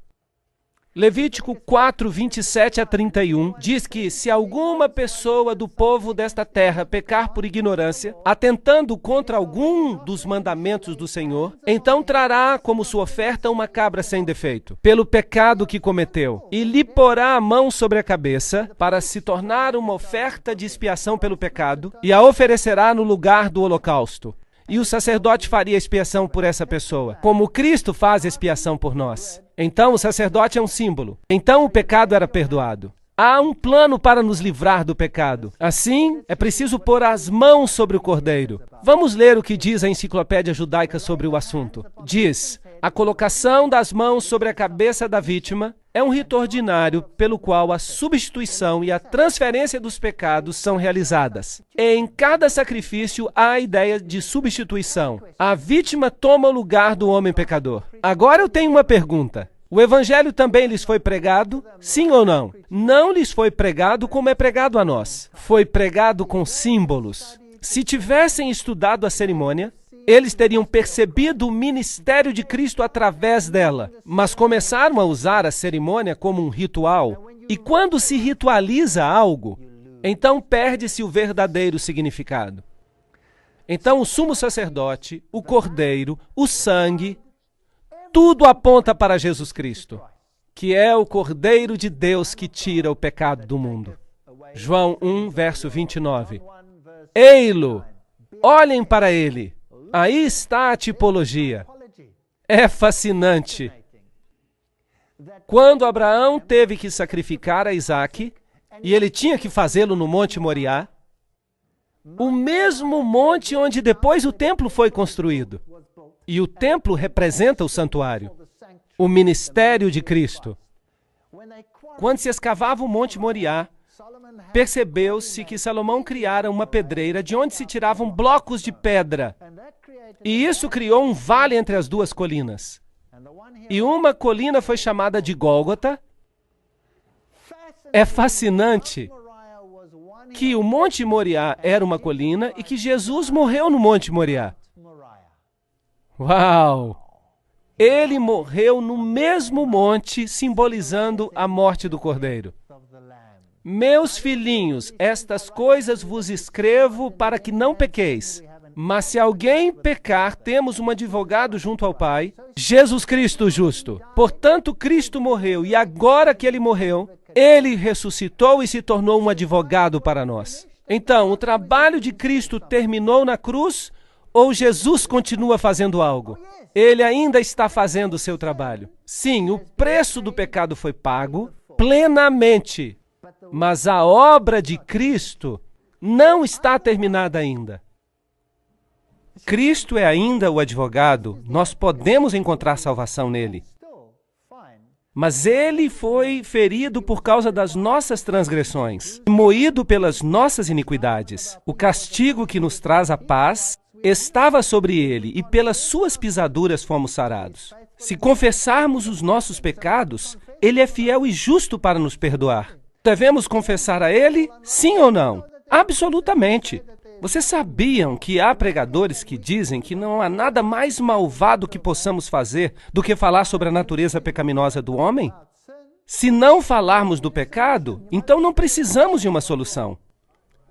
Levítico 4, 27 a 31 diz que se alguma pessoa do povo desta terra pecar por ignorância, atentando contra algum dos mandamentos do Senhor, então trará como sua oferta uma cabra sem defeito, pelo pecado que cometeu, e lhe porá a mão sobre a cabeça, para se tornar uma oferta de expiação pelo pecado, e a oferecerá no lugar do holocausto. E o sacerdote faria expiação por essa pessoa, como Cristo faz expiação por nós. Então o sacerdote é um símbolo. Então o pecado era perdoado. Há um plano para nos livrar do pecado. Assim, é preciso pôr as mãos sobre o cordeiro. Vamos ler o que diz a enciclopédia judaica sobre o assunto. Diz: a colocação das mãos sobre a cabeça da vítima é um rito ordinário pelo qual a substituição e a transferência dos pecados são realizadas. Em cada sacrifício há a ideia de substituição. A vítima toma o lugar do homem pecador. Agora eu tenho uma pergunta. O evangelho também lhes foi pregado? Sim ou não? Não lhes foi pregado como é pregado a nós. Foi pregado com símbolos. Se tivessem estudado a cerimônia, eles teriam percebido o ministério de Cristo através dela, mas começaram a usar a cerimônia como um ritual. E quando se ritualiza algo, então perde-se o verdadeiro significado. Então o sumo sacerdote, o cordeiro, o sangue, tudo aponta para Jesus Cristo, que é o Cordeiro de Deus que tira o pecado do mundo. João 1, verso 29. Ei-lo, olhem para ele. Aí está a tipologia. É fascinante. Quando Abraão teve que sacrificar a Isaque, e ele tinha que fazê-lo no Monte Moriá, o mesmo monte onde depois o templo foi construído. E o templo representa o santuário, o ministério de Cristo. Quando se escavava o Monte Moriá, percebeu-se que Salomão criara uma pedreira de onde se tiravam blocos de pedra. E isso criou um vale entre as duas colinas. E uma colina foi chamada de Gólgota. É fascinante que o Monte Moriá era uma colina e que Jesus morreu no Monte Moriá. Uau! Ele morreu no mesmo monte, simbolizando a morte do Cordeiro. Meus filhinhos, estas coisas vos escrevo para que não pequeis. Mas se alguém pecar, temos um advogado junto ao Pai, Jesus Cristo justo. Portanto, Cristo morreu, e agora que ele morreu, ele ressuscitou e se tornou um advogado para nós. Então, o trabalho de Cristo terminou na cruz, ou Jesus continua fazendo algo? Ele ainda está fazendo o seu trabalho. Sim, o preço do pecado foi pago plenamente, mas a obra de Cristo não está terminada ainda. Cristo é ainda o advogado, nós podemos encontrar salvação nele. Mas ele foi ferido por causa das nossas transgressões, moído pelas nossas iniquidades. O castigo que nos traz a paz estava sobre ele, e pelas suas pisaduras fomos sarados. Se confessarmos os nossos pecados, ele é fiel e justo para nos perdoar. Devemos confessar a ele, sim ou não? Absolutamente. Vocês sabiam que há pregadores que dizem que não há nada mais malvado que possamos fazer do que falar sobre a natureza pecaminosa do homem? Se não falarmos do pecado, então não precisamos de uma solução.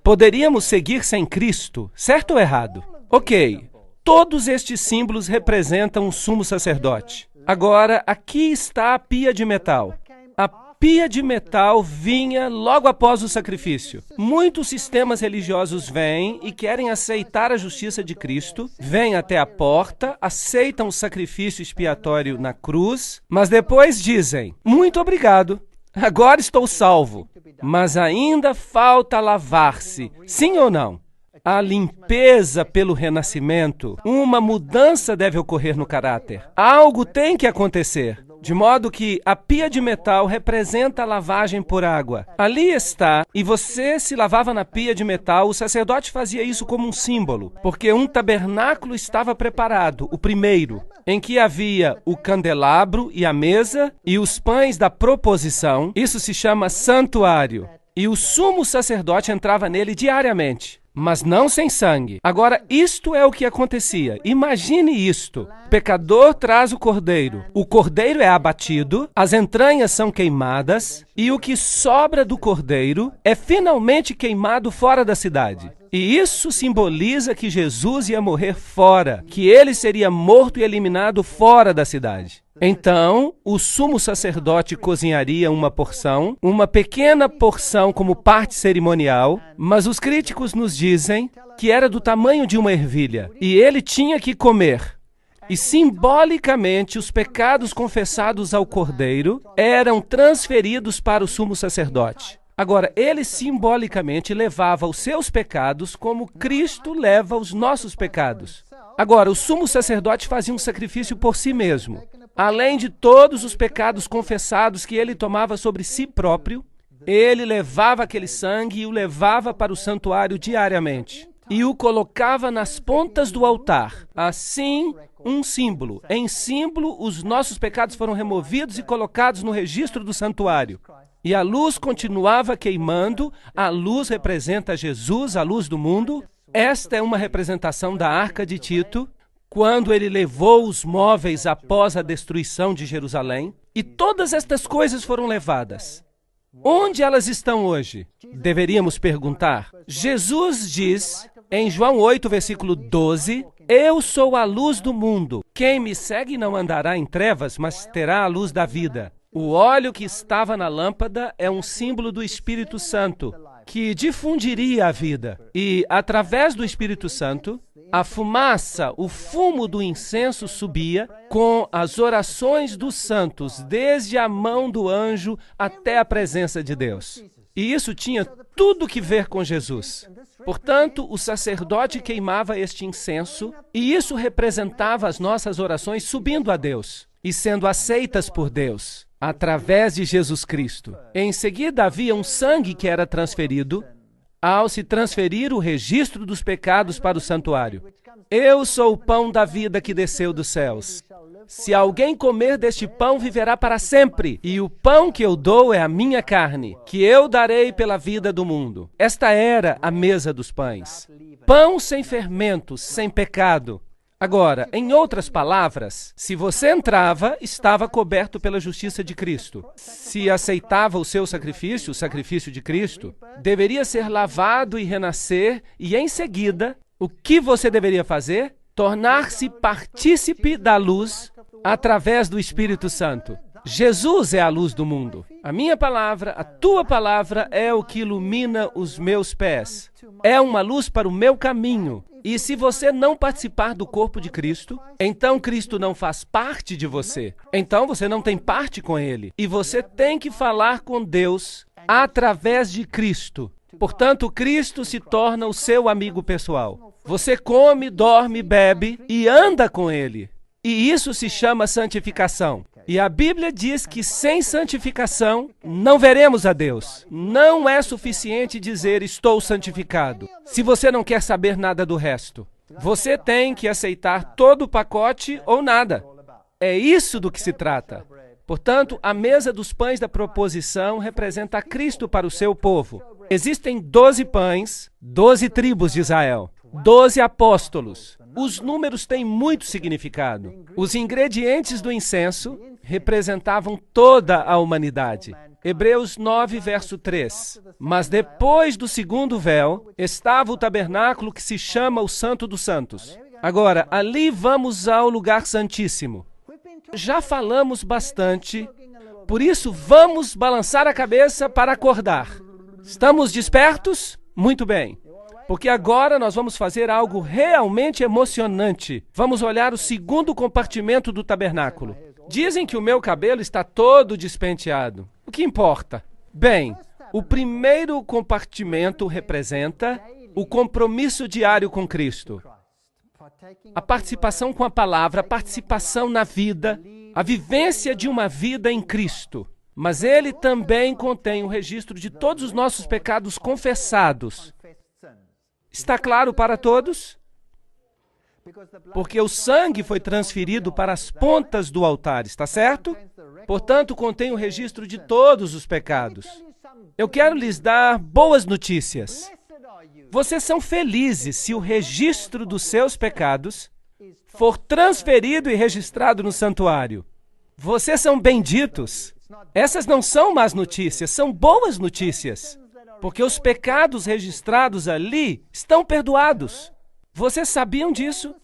Poderíamos seguir sem Cristo, certo ou errado? Ok, todos estes símbolos representam o sumo sacerdote. Agora, aqui está a pia de metal. A pia de metal vinha logo após o sacrifício. Muitos sistemas religiosos vêm e querem aceitar a justiça de Cristo, vêm até a porta, aceitam o sacrifício expiatório na cruz, mas depois dizem, muito obrigado, agora estou salvo. Mas ainda falta lavar-se, sim ou não? A limpeza pelo renascimento, uma mudança deve ocorrer no caráter. Algo tem que acontecer, de modo que a pia de metal representa a lavagem por água. Ali está, e você se lavava na pia de metal, o sacerdote fazia isso como um símbolo, porque um tabernáculo estava preparado, o primeiro, em que havia o candelabro e a mesa e os pães da proposição. Isso se chama santuário. E o sumo sacerdote entrava nele diariamente, mas não sem sangue. Agora, isto é o que acontecia. Imagine isto. O pecador traz o cordeiro é abatido, as entranhas são queimadas, e o que sobra do cordeiro é finalmente queimado fora da cidade. E isso simboliza que Jesus ia morrer fora, que ele seria morto e eliminado fora da cidade. Então, o sumo sacerdote cozinharia uma porção, uma pequena porção como parte cerimonial, mas os críticos nos dizem que era do tamanho de uma ervilha, e ele tinha que comer. E simbolicamente, os pecados confessados ao cordeiro eram transferidos para o sumo sacerdote. Agora, ele simbolicamente levava os seus pecados como Cristo leva os nossos pecados. Agora, o sumo sacerdote fazia um sacrifício por si mesmo. Além de todos os pecados confessados que ele tomava sobre si próprio, ele levava aquele sangue e o levava para o santuário diariamente. E o colocava nas pontas do altar. Assim, um símbolo. Em símbolo, os nossos pecados foram removidos e colocados no registro do santuário. E a luz continuava queimando. A luz representa Jesus, a luz do mundo. Esta é uma representação da Arca de Tito, quando ele levou os móveis após a destruição de Jerusalém. E todas estas coisas foram levadas. Onde elas estão hoje? Deveríamos perguntar. Jesus diz, em João 8, versículo 12, eu sou a luz do mundo. Quem me segue não andará em trevas, mas terá a luz da vida. O óleo que estava na lâmpada é um símbolo do Espírito Santo, que difundiria a vida. E, através do Espírito Santo, a fumaça, o fumo do incenso subia com as orações dos santos, desde a mão do anjo até a presença de Deus. E isso tinha tudo que ver com Jesus. Portanto, o sacerdote queimava este incenso, e isso representava as nossas orações subindo a Deus e sendo aceitas por Deus, através de Jesus Cristo. Em seguida, havia um sangue que era transferido, ao se transferir o registro dos pecados para o santuário. Eu sou o pão da vida que desceu dos céus. Se alguém comer deste pão, viverá para sempre. E o pão que eu dou é a minha carne, que eu darei pela vida do mundo. Esta era a mesa dos pães. Pão sem fermentos, sem pecado. Agora, em outras palavras, se você entrava, estava coberto pela justiça de Cristo. Se aceitava o seu sacrifício, o sacrifício de Cristo, deveria ser lavado e renascer, e em seguida, o que você deveria fazer? Tornar-se partícipe da luz através do Espírito Santo. Jesus é a luz do mundo. A minha palavra, a tua palavra é o que ilumina os meus pés. É uma luz para o meu caminho. E se você não participar do corpo de Cristo, então Cristo não faz parte de você. Então você não tem parte com Ele. E você tem que falar com Deus através de Cristo. Portanto, Cristo se torna o seu amigo pessoal. Você come, dorme, bebe e anda com Ele. E isso se chama santificação. E a Bíblia diz que sem santificação não veremos a Deus. Não é suficiente dizer estou santificado, se você não quer saber nada do resto. Você tem que aceitar todo o pacote ou nada. É isso do que se trata. Portanto, a mesa dos pães da proposição representa Cristo para o seu povo. Existem 12 pães, 12 tribos de Israel, 12 apóstolos. Os números têm muito significado. Os ingredientes do incenso representavam toda a humanidade. Hebreus 9, verso 3. Mas depois do segundo véu, estava o tabernáculo que se chama o Santo dos Santos. Agora, ali vamos ao lugar santíssimo. Já falamos bastante, por isso vamos balançar a cabeça para acordar. Estamos despertos? Muito bem. Porque agora nós vamos fazer algo realmente emocionante. Vamos olhar o segundo compartimento do tabernáculo. Dizem que o meu cabelo está todo despenteado. O que importa? Bem, o primeiro compartimento representa o compromisso diário com Cristo. A participação com a palavra, a participação na vida, a vivência de uma vida em Cristo. Mas ele também contém o registro de todos os nossos pecados confessados. Está claro para todos? Porque o sangue foi transferido para as pontas do altar, está certo? Portanto, contém o registro de todos os pecados. Eu quero lhes dar boas notícias. Vocês são felizes se o registro dos seus pecados for transferido e registrado no santuário. Vocês são benditos. Essas não são más notícias, são boas notícias. Porque os pecados registrados ali estão perdoados. Vocês sabiam disso?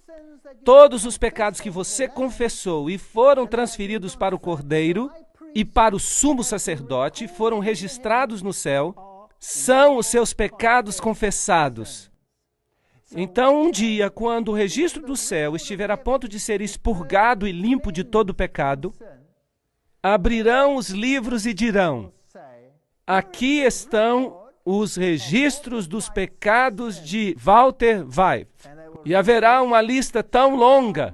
Todos os pecados que você confessou e foram transferidos para o Cordeiro e para o sumo sacerdote foram registrados no céu, são os seus pecados confessados. Então, um dia, quando o registro do céu estiver a ponto de ser expurgado e limpo de todo pecado, abrirão os livros e dirão: aqui estão os registros dos pecados de Walter Weiff. E haverá uma lista tão longa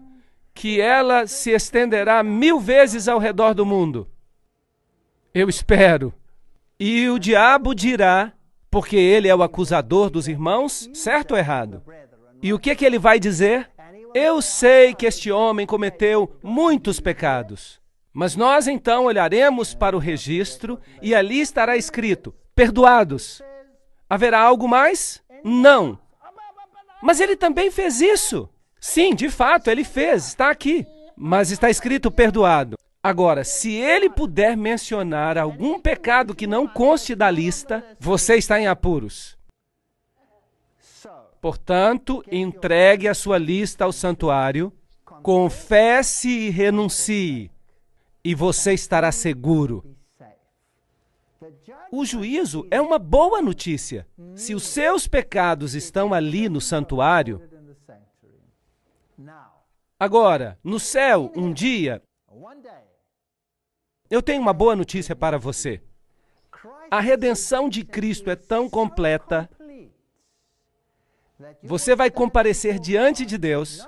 que ela se estenderá 1000 vezes ao redor do mundo. Eu espero. E o diabo dirá, porque ele é o acusador dos irmãos, certo ou errado? E o que ele vai dizer? Eu sei que este homem cometeu muitos pecados. Mas nós então olharemos para o registro e ali estará escrito: perdoados. Haverá algo mais? Não. Mas ele também fez isso. Sim, de fato, ele fez, está aqui. Mas está escrito perdoado. Agora, se ele puder mencionar algum pecado que não conste da lista, você está em apuros. Portanto, entregue a sua lista ao santuário, confesse e renuncie, e você estará seguro. O juízo é uma boa notícia. Se os seus pecados estão ali no santuário, agora, no céu, um dia, eu tenho uma boa notícia para você. A redenção de Cristo é tão completa, você vai comparecer diante de Deus,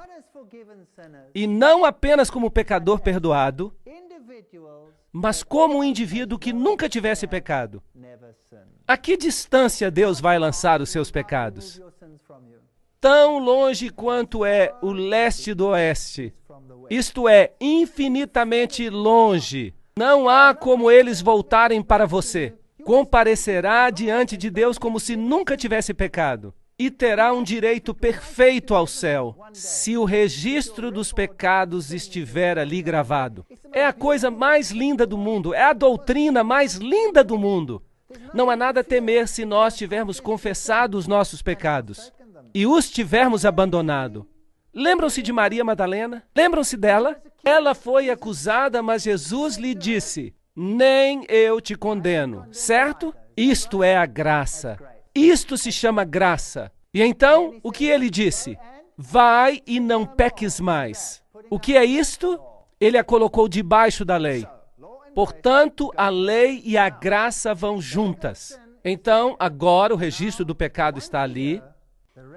e não apenas como pecador perdoado, mas como um indivíduo que nunca tivesse pecado. A que distância Deus vai lançar os seus pecados? Tão longe quanto é o leste do oeste. Isto é, infinitamente longe. Não há como eles voltarem para você. Comparecerá diante de Deus como se nunca tivesse pecado. E terá um direito perfeito ao céu, se o registro dos pecados estiver ali gravado. É a coisa mais linda do mundo, é a doutrina mais linda do mundo. Não há nada a temer se nós tivermos confessado os nossos pecados e os tivermos abandonado. Lembram-se de Maria Madalena? Lembram-se dela? Ela foi acusada, mas Jesus lhe disse: nem eu te condeno, certo? Isto é a graça. Isto se chama graça. E então, o que ele disse? Vai e não peques mais. O que é isto? Ele a colocou debaixo da lei. Portanto, a lei e a graça vão juntas. Então, agora o registro do pecado está ali,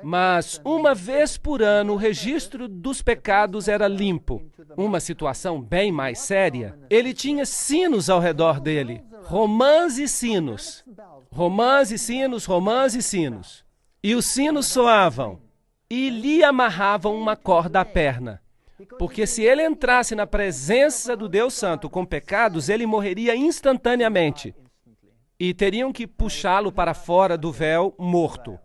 mas uma vez por ano o registro dos pecados era limpo. Uma situação bem mais séria. Ele tinha sinos ao redor dele. Romãs e sinos. Romãs e sinos, romãs e sinos. E os sinos soavam e lhe amarravam uma corda à perna. Porque se ele entrasse na presença do Deus Santo com pecados, ele morreria instantaneamente. E teriam que puxá-lo para fora do véu morto.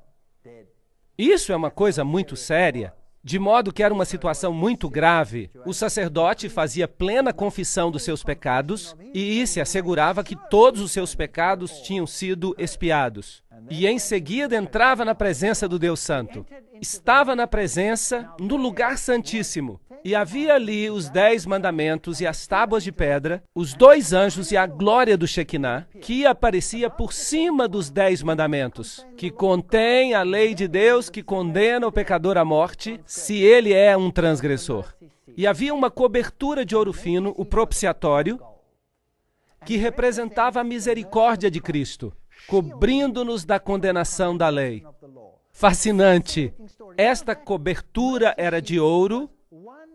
Isso é uma coisa muito séria. de modo que era uma situação muito grave. O sacerdote fazia plena confissão dos seus pecados e se assegurava que todos os seus pecados tinham sido expiados. E em seguida entrava na presença do Deus Santo. Estava na presença, no lugar santíssimo. E havia ali os 10 mandamentos e as tábuas de pedra, os 2 anjos e a glória do Shekinah, que aparecia por cima dos 10 mandamentos, que contém a lei de Deus que condena o pecador à morte, se ele é um transgressor. E havia uma cobertura de ouro fino, o propiciatório, que representava a misericórdia de Cristo, cobrindo-nos da condenação da lei. Fascinante! Esta cobertura era de ouro,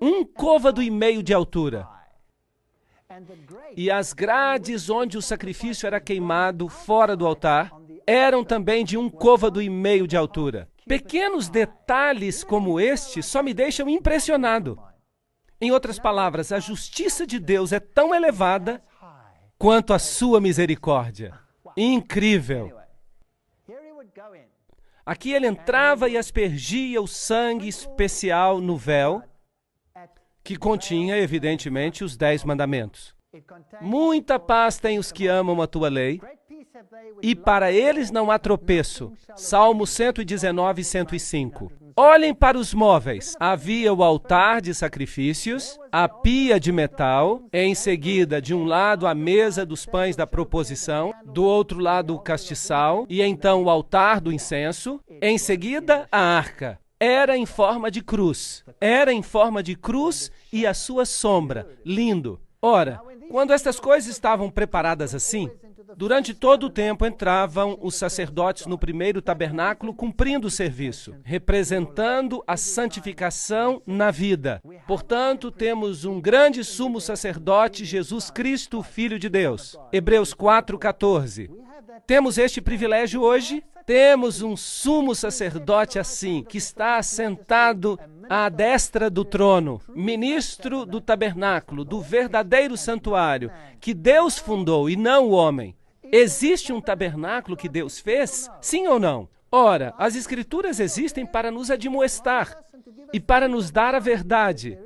1,5 côvado de altura. E as grades onde o sacrifício era queimado fora do altar eram também de 1,5 côvado de altura. Pequenos detalhes como este só me deixam impressionado. Em outras palavras, a justiça de Deus é tão elevada quanto a sua misericórdia. Incrível! Aqui ele entrava e aspergia o sangue especial no véu, que continha, evidentemente, os 10 mandamentos. Muita paz têm os que amam a tua lei, e para eles não há tropeço. Salmo 119, 105. Olhem para os móveis. Havia o altar de sacrifícios, a pia de metal, em seguida, de um lado, a mesa dos pães da proposição, do outro lado, o castiçal, e então o altar do incenso, em seguida, a arca. Era em forma de cruz. Era em forma de cruz e a sua sombra. Lindo. Ora, quando estas coisas estavam preparadas assim, durante todo o tempo entravam os sacerdotes no primeiro tabernáculo cumprindo o serviço, representando a santificação na vida. Portanto, temos um grande sumo sacerdote, Jesus Cristo, Filho de Deus. Hebreus 4:14. Temos este privilégio hoje? Temos um sumo sacerdote assim, que está assentado à destra do trono, ministro do tabernáculo, do verdadeiro santuário, que Deus fundou e não o homem. Existe um tabernáculo que Deus fez? Sim ou não? Ora, as Escrituras existem para nos admoestar e para nos dar a verdade.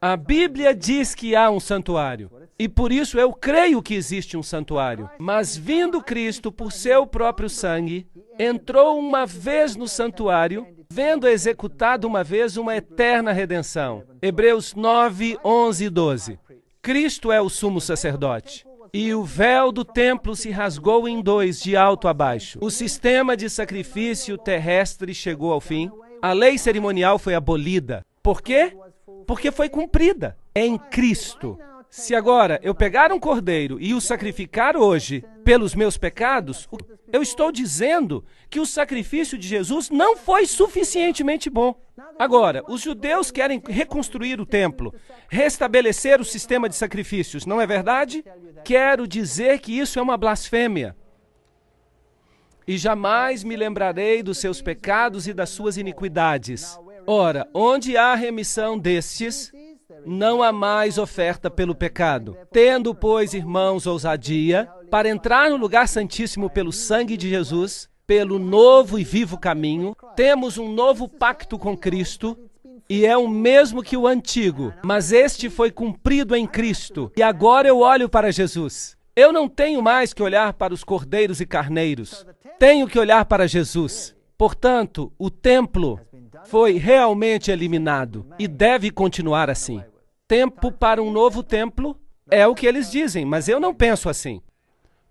A Bíblia diz que há um santuário, e por isso eu creio que existe um santuário. Mas vindo Cristo por seu próprio sangue, entrou uma vez no santuário, vendo executado uma vez uma eterna redenção. Hebreus 9, 11 e 12. Cristo é o sumo sacerdote. E o véu do templo se rasgou em 2, de alto a baixo. O sistema de sacrifício terrestre chegou ao fim. A lei cerimonial foi abolida. Por quê? Porque foi cumprida em Cristo. Se agora eu pegar um cordeiro e o sacrificar hoje pelos meus pecados, eu estou dizendo que o sacrifício de Jesus não foi suficientemente bom. Agora, os judeus querem reconstruir o templo, restabelecer o sistema de sacrifícios, não é verdade? Quero dizer que isso é uma blasfêmia. E jamais me lembrarei dos seus pecados e das suas iniquidades. Ora, onde há remissão destes, não há mais oferta pelo pecado. Tendo, pois, irmãos, ousadia, para entrar no lugar santíssimo pelo sangue de Jesus, pelo novo e vivo caminho, temos um novo pacto com Cristo, e é o mesmo que o antigo, mas este foi cumprido em Cristo, e agora eu olho para Jesus. Eu não tenho mais que olhar para os cordeiros e carneiros, tenho que olhar para Jesus. Portanto, o templo foi realmente eliminado e deve continuar assim. Tempo para um novo templo é o que eles dizem, mas eu não penso assim.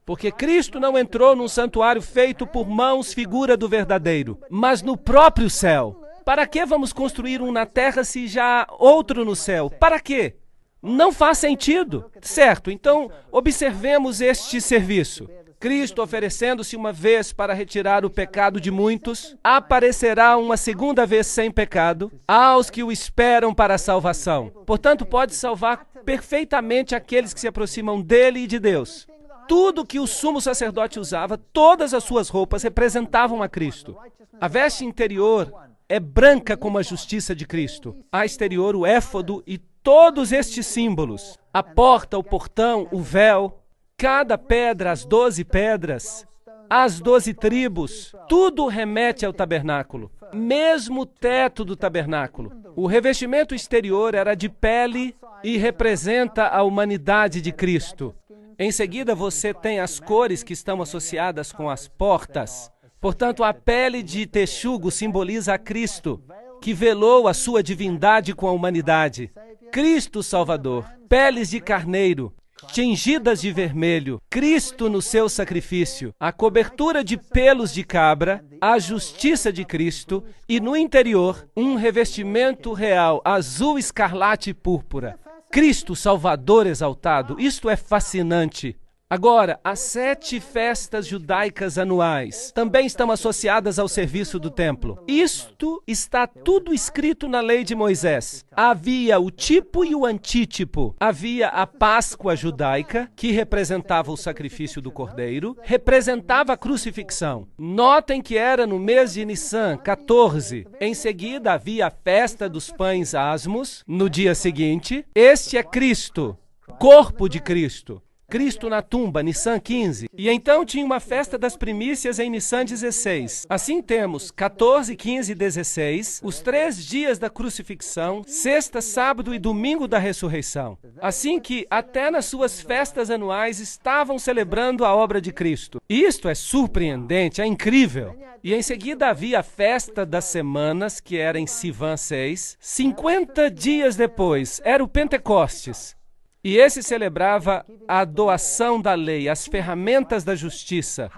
Porque Cristo não entrou num santuário feito por mãos, figura do verdadeiro, mas no próprio céu. Para que vamos construir um na terra se já há outro no céu? Para quê? Não faz sentido. Certo, então observemos este serviço. Cristo, oferecendo-se uma vez para retirar o pecado de muitos, aparecerá uma segunda vez sem pecado aos que o esperam para a salvação. Portanto, pode salvar perfeitamente aqueles que se aproximam dele e de Deus. Tudo que o sumo sacerdote usava, todas as suas roupas representavam a Cristo. A veste interior é branca como a justiça de Cristo. A exterior, o éfodo e todos estes símbolos. A porta, o portão, o véu. Cada pedra, as 12 pedras, as 12 tribos, tudo remete ao tabernáculo. Mesmo o teto do tabernáculo. O revestimento exterior era de pele e representa a humanidade de Cristo. Em seguida, você tem as cores que estão associadas com as portas. Portanto, a pele de texugo simboliza a Cristo, que velou a sua divindade com a humanidade. Cristo Salvador, peles de carneiro, tingidas de vermelho, Cristo no seu sacrifício, a cobertura de pelos de cabra, a justiça de Cristo e no interior um revestimento real azul, escarlate e púrpura. Cristo Salvador exaltado, isto é fascinante. Agora, as 7 festas judaicas anuais também estão associadas ao serviço do templo. Isto está tudo escrito na lei de Moisés. Havia o tipo e o antítipo. Havia a Páscoa judaica, que representava o sacrifício do cordeiro, representava a crucifixão. Notem que era no mês de Nissan, 14. Em seguida, havia a festa dos pães asmos, no dia seguinte. Este é Cristo, corpo de Cristo. Cristo na tumba, Nissan 15. E então tinha uma festa das primícias em Nissan 16. Assim temos 14, 15 e 16, os 3 dias da crucifixão, sexta, sábado e domingo da ressurreição. Assim que até nas suas festas anuais estavam celebrando a obra de Cristo. Isto é surpreendente, é incrível. E em seguida havia a festa das semanas, que era em Sivan 6. 50 dias depois, era o Pentecostes. E esse celebrava a doação da lei, as ferramentas da justiça,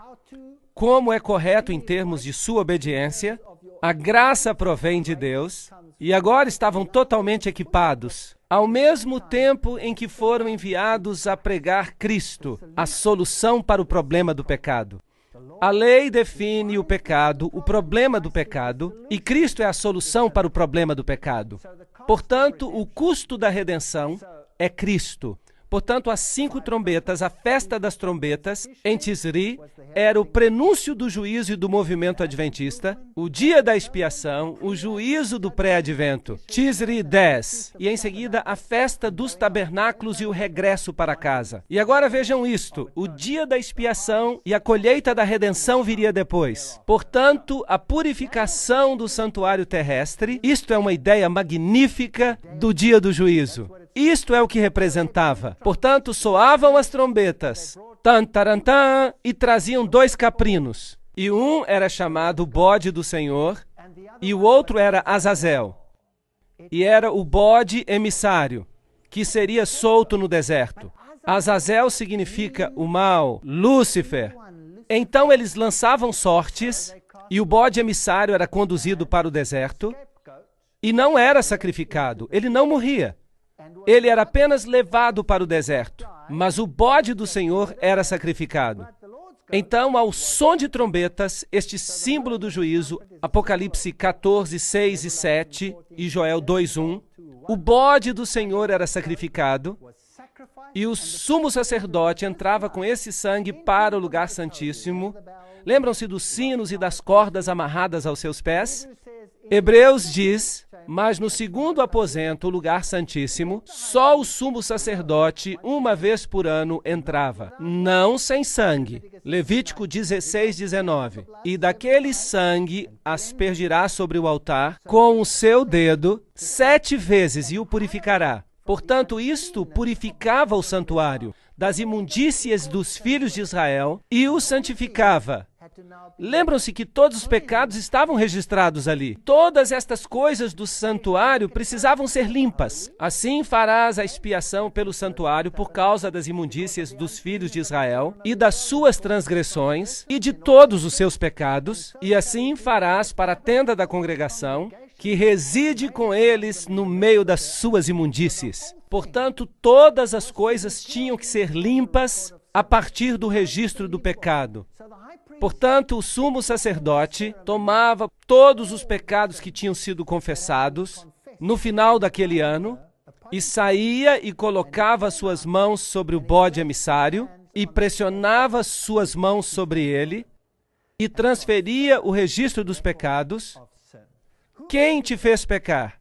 como é correto em termos de sua obediência. A graça provém de Deus, e agora estavam totalmente equipados, ao mesmo tempo em que foram enviados a pregar Cristo, a solução para o problema do pecado. A lei define o pecado, o problema do pecado, e Cristo é a solução para o problema do pecado. Portanto, o custo da redenção é Cristo. Portanto, as 5 trombetas, a festa das trombetas, em Tisri, era o prenúncio do juízo e do movimento adventista, o dia da expiação, o juízo do pré-advento, Tisri 10, e em seguida a festa dos tabernáculos e o regresso para casa. E agora vejam isto, o dia da expiação e a colheita da redenção viria depois. Portanto, a purificação do santuário terrestre, isto é uma ideia magnífica do dia do juízo. Isto é o que representava. Portanto, soavam as trombetas, tan, tarantan, e traziam 2 caprinos. E um era chamado bode do Senhor, e o outro era Azazel. E era o bode emissário, que seria solto no deserto. Azazel significa o mal, Lúcifer. Então eles lançavam sortes, e o bode emissário era conduzido para o deserto, e não era sacrificado, ele não morria. Ele era apenas levado para o deserto, mas o bode do Senhor era sacrificado. Então, ao som de trombetas, este símbolo do juízo, Apocalipse 14, 6 e 7 e Joel 2, 1, o bode do Senhor era sacrificado e o sumo sacerdote entrava com esse sangue para o lugar santíssimo. Lembram-se dos sinos e das cordas amarradas aos seus pés? Hebreus diz: mas no segundo aposento, o lugar santíssimo, só o sumo sacerdote, uma vez por ano, entrava, não sem sangue. Levítico 16, 19. E daquele sangue aspergirá sobre o altar com o seu dedo 7 vezes e o purificará. Portanto, isto purificava o santuário das imundícias dos filhos de Israel e o santificava. Lembram-se que todos os pecados estavam registrados ali. Todas estas coisas do santuário precisavam ser limpas. Assim farás a expiação pelo santuário por causa das imundícias dos filhos de Israel e das suas transgressões e de todos os seus pecados. E assim farás para a tenda da congregação, que reside com eles no meio das suas imundícies. Portanto, todas as coisas tinham que ser limpas a partir do registro do pecado. Portanto, o sumo sacerdote tomava todos os pecados que tinham sido confessados no final daquele ano e saía e colocava suas mãos sobre o bode emissário e pressionava suas mãos sobre ele e transferia o registro dos pecados. Quem te fez pecar?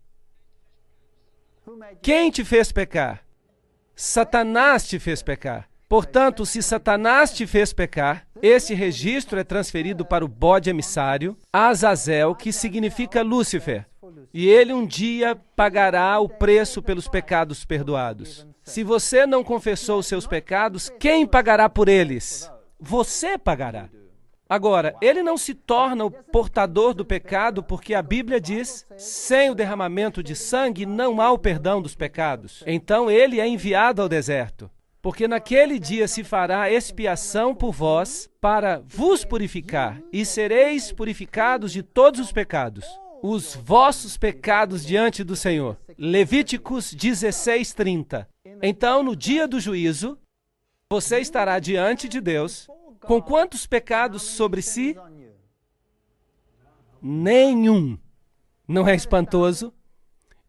Quem te fez pecar? Satanás te fez pecar. Portanto, se Satanás te fez pecar, esse registro é transferido para o bode emissário, Azazel, que significa Lúcifer. E ele um dia pagará o preço pelos pecados perdoados. Se você não confessou os seus pecados, quem pagará por eles? Você pagará. Agora, ele não se torna o portador do pecado porque a Bíblia diz, sem o derramamento de sangue não há o perdão dos pecados. Então ele é enviado ao deserto, porque naquele dia se fará expiação por vós para vos purificar, e sereis purificados de todos os pecados, os vossos pecados diante do Senhor. Levíticos 16:30. Então, no dia do juízo, você estará diante de Deus com quantos pecados sobre si? Nenhum. Não é espantoso?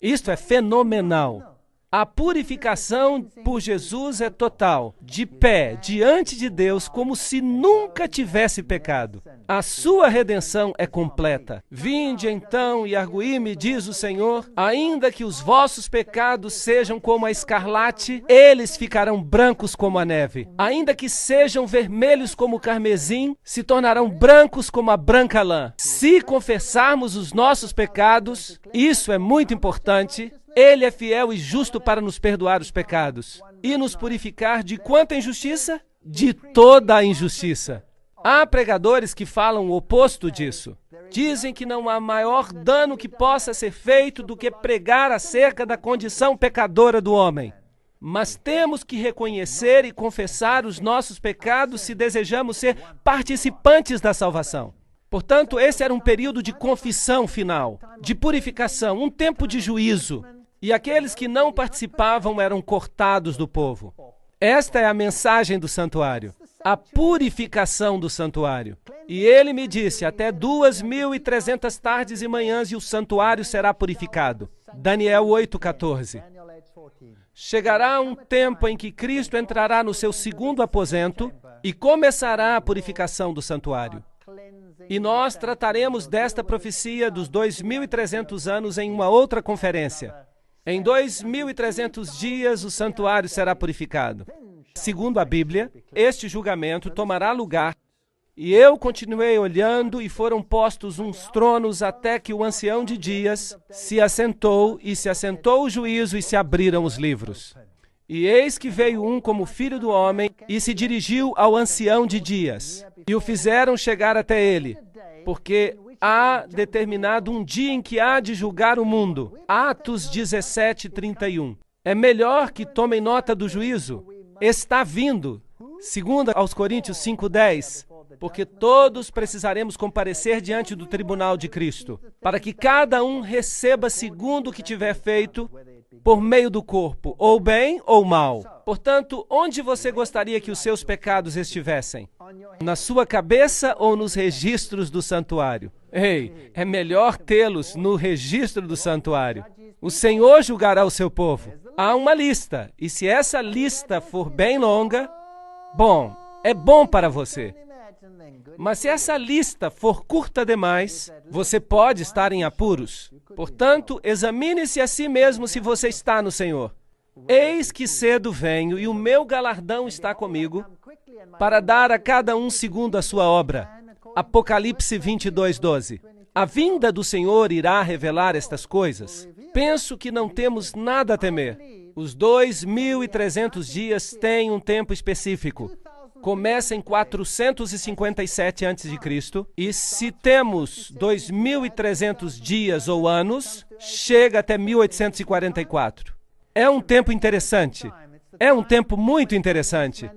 Isto é fenomenal. A purificação por Jesus é total, de pé, diante de Deus, como se nunca tivesse pecado. A sua redenção é completa. Vinde então e arguí-me, diz o Senhor, ainda que os vossos pecados sejam como a escarlate, eles ficarão brancos como a neve. Ainda que sejam vermelhos como o carmesim, se tornarão brancos como a branca lã. Se confessarmos os nossos pecados, isso é muito importante, Ele é fiel e justo para nos perdoar os pecados e nos purificar de quanta injustiça? De toda a injustiça. Há pregadores que falam o oposto disso. Dizem que não há maior dano que possa ser feito do que pregar acerca da condição pecadora do homem. Mas temos que reconhecer e confessar os nossos pecados se desejamos ser participantes da salvação. Portanto, esse era um período de confissão final, de purificação, um tempo de juízo. E aqueles que não participavam eram cortados do povo. Esta é a mensagem do santuário, a purificação do santuário. E ele me disse, até 2.300 tardes e manhãs e o santuário será purificado. Daniel 8:14. Chegará um tempo em que Cristo entrará no seu segundo aposento e começará a purificação do santuário. E nós trataremos desta profecia dos 2.300 anos em uma outra conferência. Em 2.300 dias o santuário será purificado. Segundo a Bíblia, este julgamento tomará lugar. E eu continuei olhando e foram postos uns tronos até que o ancião de dias se assentou e se assentou o juízo e se abriram os livros. E eis que veio um como filho do homem e se dirigiu ao ancião de dias. E o fizeram chegar até ele, porque há determinado um dia em que há de julgar o mundo. Atos 17:31. É melhor que tomem nota do juízo. Está vindo. Segundo aos Coríntios 5:10. Porque todos precisaremos comparecer diante do tribunal de Cristo, para que cada um receba segundo o que tiver feito por meio do corpo, ou bem ou mal. Portanto, onde você gostaria que os seus pecados estivessem? Na sua cabeça ou nos registros do santuário? Ei, é melhor tê-los no registro do santuário. O Senhor julgará o seu povo. Há uma lista, e se essa lista for bem longa, bom, é bom para você. Mas se essa lista for curta demais, você pode estar em apuros. Portanto, examine-se a si mesmo se você está no Senhor. Eis que cedo venho, e o meu galardão está comigo, para dar a cada um segundo a sua obra. Apocalipse 22:12. A vinda do Senhor irá revelar estas coisas. Penso que não temos nada a temer. Os 2.300 dias têm um tempo específico. Começa em 457 a.C. e se temos 2.300 dias ou anos, chega até 1844. É um tempo interessante. É um tempo muito interessante.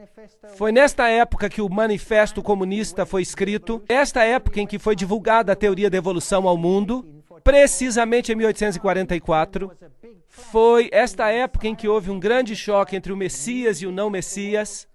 Foi nesta época que o Manifesto Comunista foi escrito, esta época em que foi divulgada a teoria da evolução ao mundo, precisamente em 1844. Foi esta época em que houve um grande choque entre o Messias e o não Messias.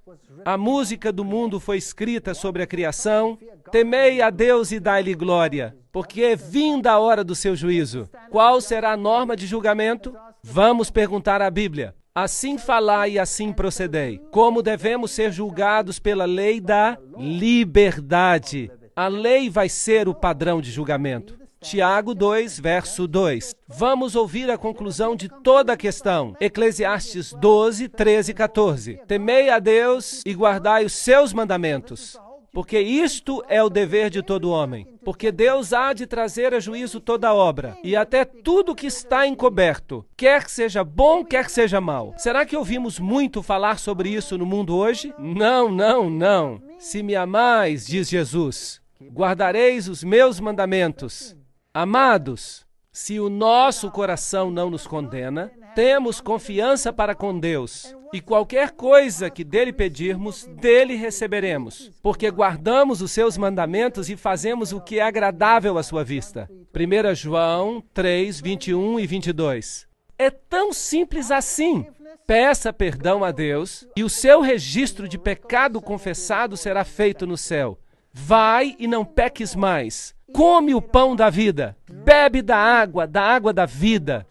A música do mundo foi escrita sobre a criação. Temei a Deus e dai-lhe glória, porque é vinda a hora do seu juízo. Qual será a norma de julgamento? Vamos perguntar à Bíblia. Assim falai e assim procedei. Como devemos ser julgados pela lei da liberdade? A lei vai ser o padrão de julgamento. Tiago 2, verso 2. Vamos ouvir a conclusão de toda a questão. Eclesiastes 12, 13 e 14. Temei a Deus e guardai os seus mandamentos, porque isto é o dever de todo homem. Porque Deus há de trazer a juízo toda obra, e até tudo que está encoberto, quer seja bom, quer seja mal. Será que ouvimos muito falar sobre isso no mundo hoje? Não, não, não. Se me amais, diz Jesus, guardareis os meus mandamentos. Amados, se o nosso coração não nos condena, temos confiança para com Deus, e qualquer coisa que dele pedirmos, dele receberemos, porque guardamos os seus mandamentos e fazemos o que é agradável à sua vista. 1 João 3, 21 e 22. É tão simples assim. Peça perdão a Deus, e o seu registro de pecado confessado será feito no céu. Vai e não peques mais. Come o pão da vida, bebe da água da vida.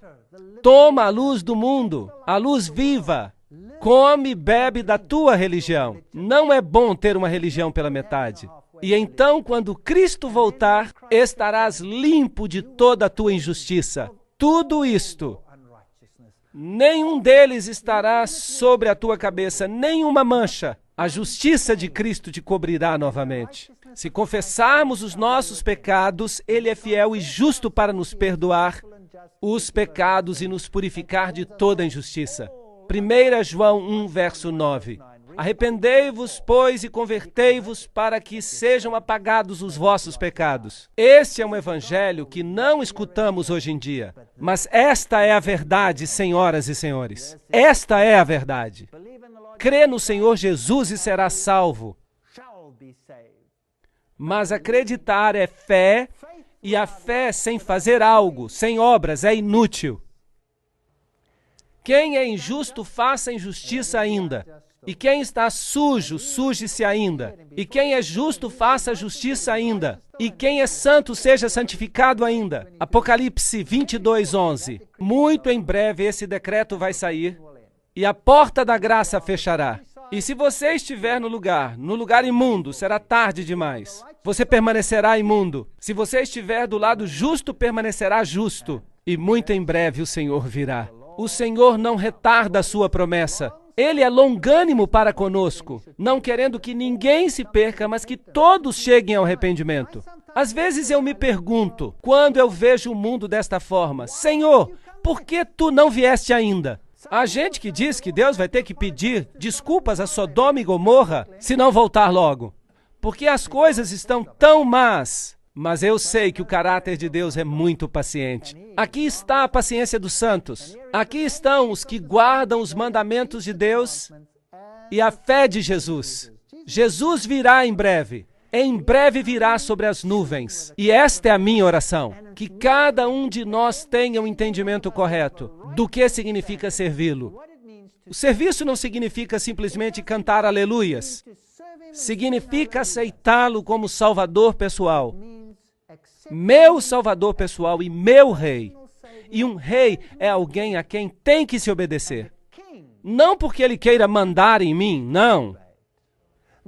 Toma a luz do mundo, a luz viva. Come e bebe da tua religião. Não é bom ter uma religião pela metade. E então, quando Cristo voltar, estarás limpo de toda a tua injustiça. Tudo isto, nenhum deles estará sobre a tua cabeça, nenhuma mancha. A justiça de Cristo te cobrirá novamente. Se confessarmos os nossos pecados, Ele é fiel e justo para nos perdoar os pecados e nos purificar de toda injustiça. 1 João 1, verso 9. Arrependei-vos, pois, e convertei-vos para que sejam apagados os vossos pecados. Este é um evangelho que não escutamos hoje em dia. Mas esta é a verdade, senhoras e senhores. Esta é a verdade. Crê no Senhor Jesus e será salvo. Mas acreditar é fé, e a fé sem fazer algo, sem obras, é inútil. Quem é injusto, faça injustiça ainda. E quem está sujo, suje-se ainda. E quem é justo, faça justiça ainda. E quem é santo, seja santificado ainda. Apocalipse 22, 11. Muito em breve esse decreto vai sair, e a porta da graça fechará. E se você estiver no lugar imundo, será tarde demais. Você permanecerá imundo. Se você estiver do lado justo, permanecerá justo. E muito em breve o Senhor virá. O Senhor não retarda a sua promessa. Ele é longânimo para conosco, não querendo que ninguém se perca, mas que todos cheguem ao arrependimento. Às vezes eu me pergunto, quando eu vejo o mundo desta forma, Senhor, por que tu não vieste ainda? Há gente que diz que Deus vai ter que pedir desculpas a Sodoma e Gomorra se não voltar logo, porque as coisas estão tão más. Mas eu sei que o caráter de Deus é muito paciente. Aqui está a paciência dos santos. Aqui estão os que guardam os mandamentos de Deus e a fé de Jesus. Jesus virá em breve. Em breve virá sobre as nuvens. E esta é a minha oração. Que cada um de nós tenha um entendimento correto do que significa servi-lo. O serviço não significa simplesmente cantar aleluias. Significa aceitá-lo como Salvador pessoal. Meu Salvador pessoal e meu Rei. E um rei é alguém a quem tem que se obedecer. Não porque ele queira mandar em mim, não.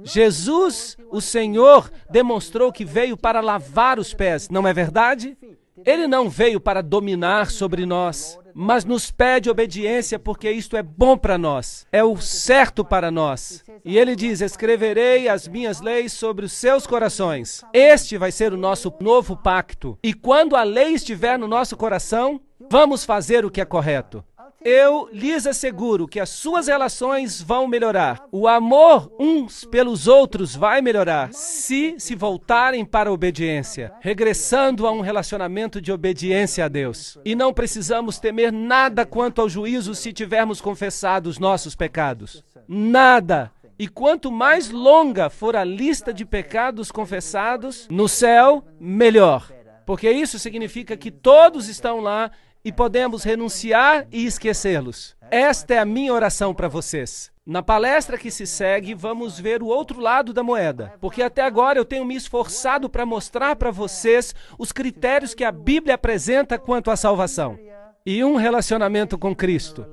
Jesus, o Senhor, demonstrou que veio para lavar os pés, não é verdade? Ele não veio para dominar sobre nós, mas nos pede obediência porque isto é bom para nós, é o certo para nós. E ele diz, escreverei as minhas leis sobre os seus corações. Este vai ser o nosso novo pacto. E quando a lei estiver no nosso coração, vamos fazer o que é correto. Eu lhes asseguro que as suas relações vão melhorar. O amor uns pelos outros vai melhorar se voltarem para a obediência, regressando a um relacionamento de obediência a Deus. E não precisamos temer nada quanto ao juízo se tivermos confessado os nossos pecados. Nada. E quanto mais longa for a lista de pecados confessados no céu, melhor. Porque isso significa que todos estão lá e podemos renunciar e esquecê-los. Esta é a minha oração para vocês. Na palestra que se segue, vamos ver o outro lado da moeda, porque até agora eu tenho me esforçado para mostrar para vocês os critérios que a Bíblia apresenta quanto à salvação e um relacionamento com Cristo,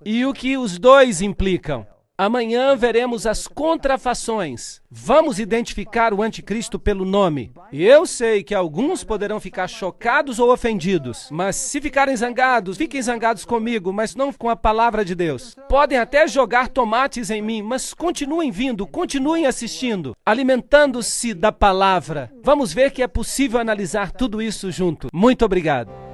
e o que os dois implicam. Amanhã veremos as contrafações. Vamos identificar o anticristo pelo nome. Eu sei que alguns poderão ficar chocados ou ofendidos, mas se ficarem zangados, fiquem zangados comigo, mas não com a palavra de Deus. Podem até jogar tomates em mim, mas continuem vindo, continuem assistindo, alimentando-se da palavra. Vamos ver que é possível analisar tudo isso junto. Muito obrigado.